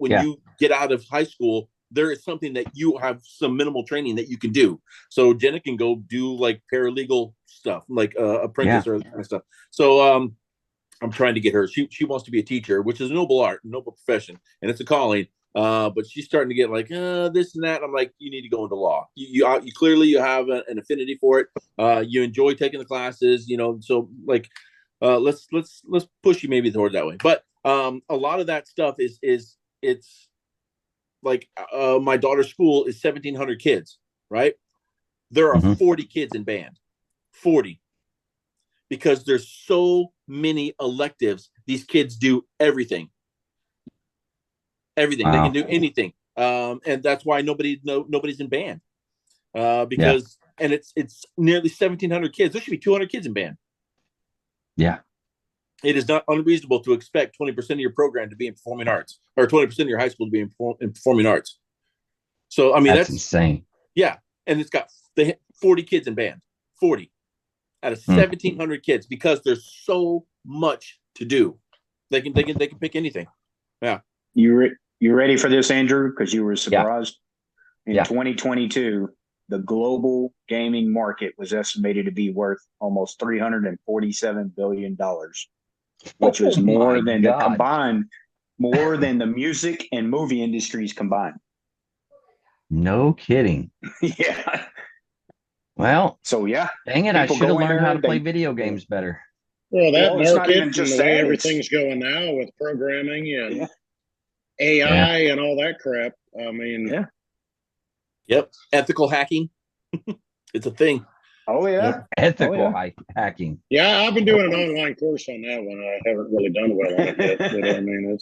Speaker 7: get out of high school, there is something that you have some minimal training that you can do. So Jenna can go do like paralegal stuff, like apprentice or that kind of stuff. So I'm trying to get her. She wants to be a teacher, which is a noble art, noble profession, and it's a calling. But she's starting to get like this and that. I'm like, you need to go into law. You clearly you have an affinity for it. You enjoy taking the classes, So like, let's push you maybe towards that way. But a lot of that stuff is it's like my daughter's school is 1,700 kids, right? There are 40 kids in band, 40, because there's so many electives. These kids do everything. Wow. They can do anything, and that's why nobody's in band, because and it's nearly 1,700 kids. There should be 200 kids in band. Yeah, it is not unreasonable to expect 20% of your program to be in performing arts, or 20% of your high school to be in performing arts. So I mean that's insane. Yeah, and it's got 40 kids in band, 40 out of 1,700 kids, because there's so much to do. They can pick anything. Yeah.
Speaker 3: You ready for this, Andrew? Because you were surprised. In 2022, the global gaming market was estimated to be worth almost $347 billion, which was more than the music and movie industries combined.
Speaker 2: No kidding.
Speaker 3: Yeah.
Speaker 2: Well,
Speaker 3: so yeah.
Speaker 2: Dang it, I should have learned how to play video games better.
Speaker 5: Well, that market and the way everything's going now with programming and AI and all that crap. I mean,
Speaker 7: Yep. Ethical hacking. It's a thing.
Speaker 3: Oh yeah.
Speaker 2: Yep. Ethical hacking.
Speaker 5: Yeah, I've been doing an online course on that one. I haven't really done well on it yet, but I mean,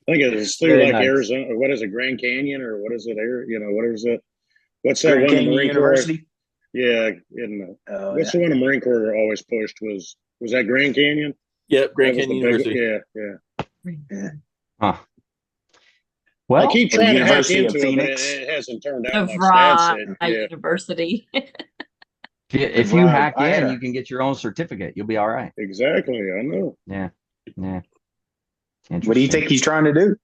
Speaker 5: I think it's through
Speaker 2: Very
Speaker 5: like
Speaker 2: nice.
Speaker 5: Arizona. What is it, Grand Canyon, or what is it? What is it? What's that
Speaker 3: Grand
Speaker 5: one?
Speaker 3: Canyon
Speaker 5: The Marine
Speaker 3: University.
Speaker 5: Corps? Yeah, what's the one the Marine Corps always pushed was that Grand Canyon?
Speaker 7: Yep, Grand Canyon University.
Speaker 5: Yeah.
Speaker 2: Huh. Well,
Speaker 5: I keep trying to hack into it, but
Speaker 3: Phoenix.
Speaker 5: it hasn't turned out much.
Speaker 4: That's it. University.
Speaker 2: If you hack in, you can get your own certificate. You'll be all right.
Speaker 5: Exactly. I know.
Speaker 2: Yeah.
Speaker 3: What do you think he's trying to do?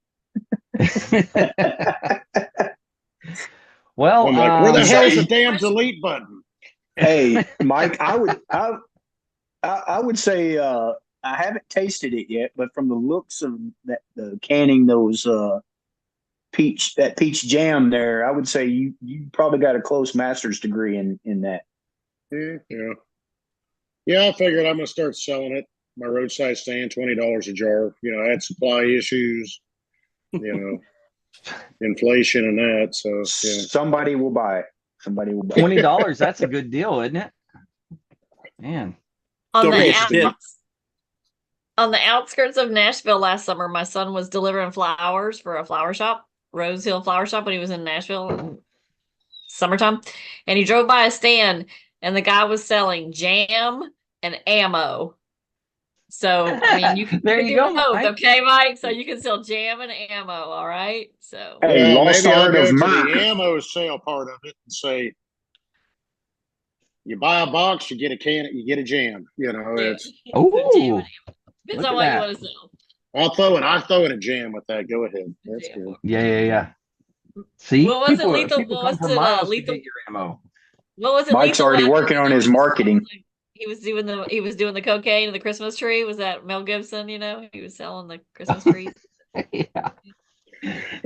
Speaker 2: Well,
Speaker 5: I'm like, where the hell's the damn delete button?
Speaker 3: Hey, Mike, I would say I haven't tasted it yet, but from the looks of the canning those peach jam there, I would say you probably got a close master's degree in that.
Speaker 5: Yeah. I figured I'm gonna start selling it. My roadside stand, $20 a jar. I had supply issues, inflation and that. So yeah.
Speaker 3: Somebody will buy it.
Speaker 2: $20. That's a good deal, isn't it? Man.
Speaker 4: On the outskirts of Nashville last summer, my son was delivering flowers for a flower shop, Rose Hill Flower Shop, when he was in Nashville in summertime. And he drove by a stand, and the guy was selling jam and ammo. So, I mean, you can
Speaker 2: there you go,
Speaker 4: both,
Speaker 2: Mike.
Speaker 4: Okay, Mike? So you can sell jam and ammo, all right? So
Speaker 3: hey,
Speaker 5: maybe I'll go to the ammo sale part of it and say, you buy a box, you get a can, you get a jam. It's
Speaker 4: depends on what you want to sell.
Speaker 5: I'll throw in a jam with that. Go ahead. That's good.
Speaker 2: Yeah. See,
Speaker 4: what was it, Lethal? What was it, Lethal?
Speaker 2: Get your ammo.
Speaker 4: What was it?
Speaker 3: Mike's already working on his marketing.
Speaker 4: He was doing the cocaine and the Christmas tree. Was that Mel Gibson? He was selling the Christmas trees.
Speaker 2: Yeah.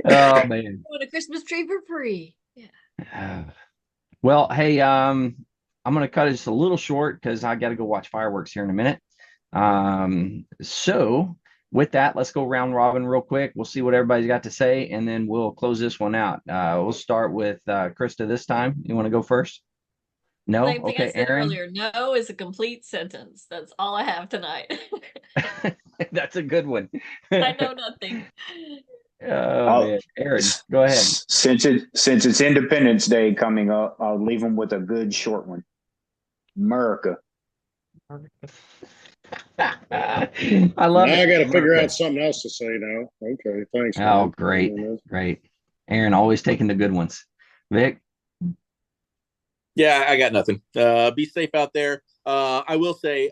Speaker 2: Oh man.
Speaker 4: Want a Christmas tree for free? Yeah.
Speaker 2: Well, hey, I'm gonna cut it just a little short because I got to go watch fireworks here in a minute. So with that, let's go round robin real quick. We'll see what everybody's got to say, and then we'll close this one out. We'll start with Krista this time. You want to go first? No?
Speaker 4: Same thing I
Speaker 2: Okay,
Speaker 4: said
Speaker 2: Aaron.
Speaker 4: earlier. No is a complete sentence. That's all I have tonight.
Speaker 2: That's a good one.
Speaker 4: I know nothing.
Speaker 2: Oh man, Aaron, go ahead.
Speaker 3: Since it's Independence Day coming up, I'll leave them with a good short one. America.
Speaker 2: I love
Speaker 5: Now
Speaker 2: it.
Speaker 5: I got to figure
Speaker 2: America.
Speaker 5: out something else to say now. Okay, thanks.
Speaker 2: Oh,
Speaker 5: man.
Speaker 2: great, great. Aaron, always taking the good ones. Vic.
Speaker 7: Yeah, I got nothing. Be safe out there. I will say,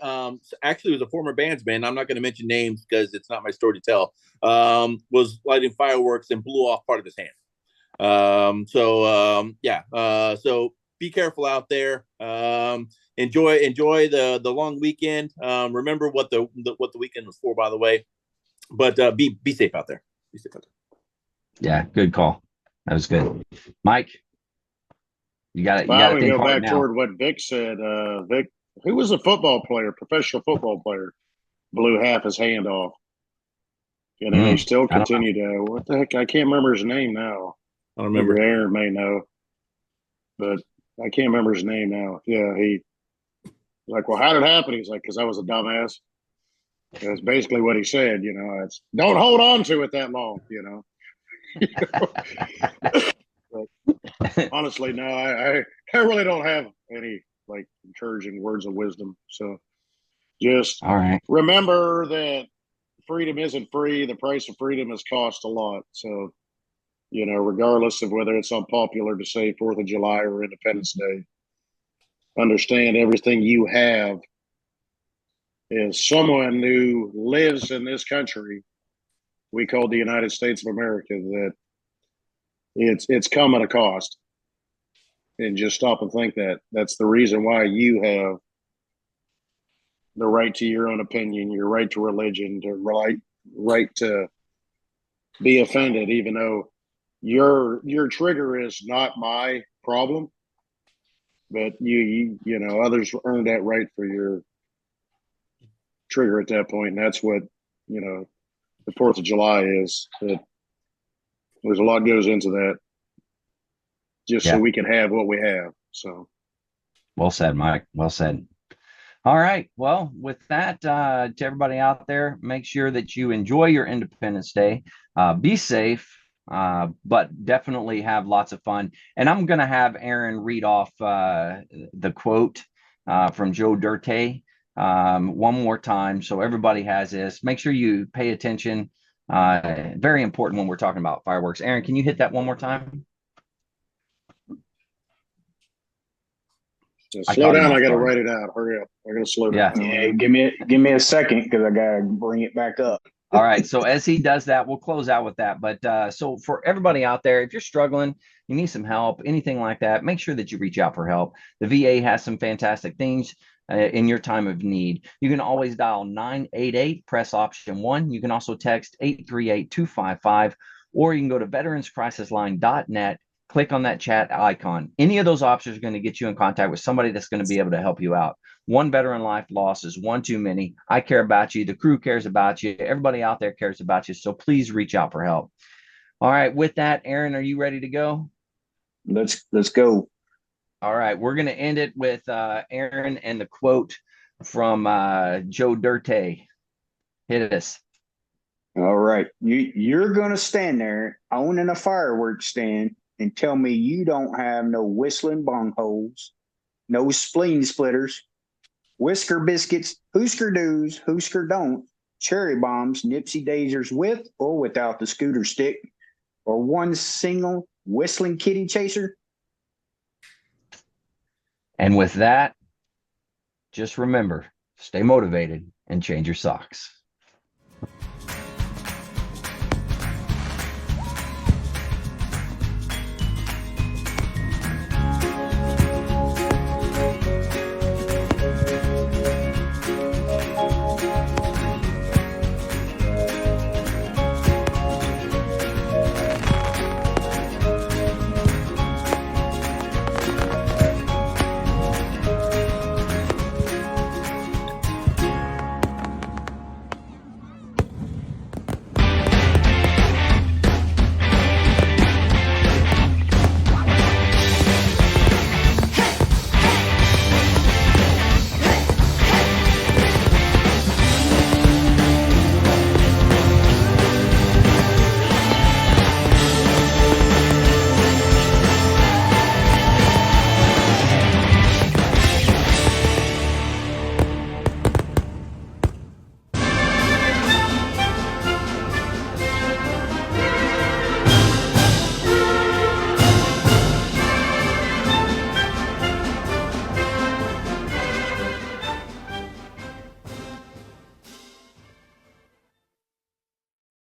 Speaker 7: actually, it was a former bandsman. I'm not going to mention names because it's not my story to tell. Was lighting fireworks and blew off part of his hand. So be careful out there. Enjoy the long weekend. Remember what the weekend was for, by the way. But be safe out there. Be safe out there.
Speaker 2: Yeah, good call. That was good. Mike, you got it. You
Speaker 5: Well,
Speaker 2: got
Speaker 5: I
Speaker 2: to
Speaker 5: would
Speaker 2: think
Speaker 5: go
Speaker 2: hard
Speaker 5: back
Speaker 2: now.
Speaker 5: toward what Vic said. Vic, who was a football player, professional football player, blew half his hand off. You know, he still
Speaker 2: I don't know.
Speaker 5: continued to. What the heck? I can't remember his name now.
Speaker 7: I don't remember.
Speaker 5: Maybe Aaron may know, but I can't remember his name now. Yeah, he like, well, how did it happen? He's like, because I was a dumbass. That's basically what he said. You know, it's don't hold on to it that long. You know. But honestly, no, I really don't have any like encouraging words of wisdom. So just
Speaker 2: All right.
Speaker 5: remember that freedom isn't free. The price of freedom has cost a lot. So, you know, regardless of whether it's unpopular to say 4th of July or Independence Day, understand everything you have is someone who lives in this country we call the United States of America, that it's come at a cost. And just stop and think that that's the reason why you have the right to your own opinion, your right to religion, the right to be offended, even though your trigger is not my problem, but you know others earned that right for your trigger at that point, and that's what you know the 4th of July is. That there's a lot goes into that, just so we can have what we have. So,
Speaker 2: well said, Mike. Well said. All right. Well, with that, to everybody out there, make sure that you enjoy your Independence Day. Be safe, but definitely have lots of fun. And I'm going to have Aaron read off the quote from Joe Dirt one more time, so everybody has this. Make sure you pay attention. Very important when we're talking about fireworks. Aaron, can you hit that one more time?
Speaker 5: slow down. I got to write it out. Hurry up. I got to slow down.
Speaker 3: Yeah, give me a second because I got to bring it back up.
Speaker 2: All right. So as he does that, we'll close out with that. But so for everybody out there, if you're struggling, you need some help, anything like that, make sure that you reach out for help. The VA has some fantastic things in your time of need. You can always dial 988, press option 1. You can also text 838-255, or you can go to veteranscrisisline.net. Click on that chat icon. Any of those options are going to get you in contact with somebody that's going to be able to help you out. One veteran life loss is one too many. I care about you. The crew cares about you. Everybody out there cares about you. So please reach out for help. All right. With that, Aaron, are you ready to go?
Speaker 3: Let's go.
Speaker 2: All right. We're going to end it with Aaron and the quote from Joe Dirt. Hit us.
Speaker 3: All right. You're going to stand there owning a fireworks stand and tell me you don't have no whistling bong holes, no spleen splitters, whisker biscuits, Hoosker do's, Hoosker don't, cherry bombs, Nipsey Daisers with or without the scooter stick, or one single whistling kitty chaser.
Speaker 2: And with that, just remember, stay motivated and change your socks.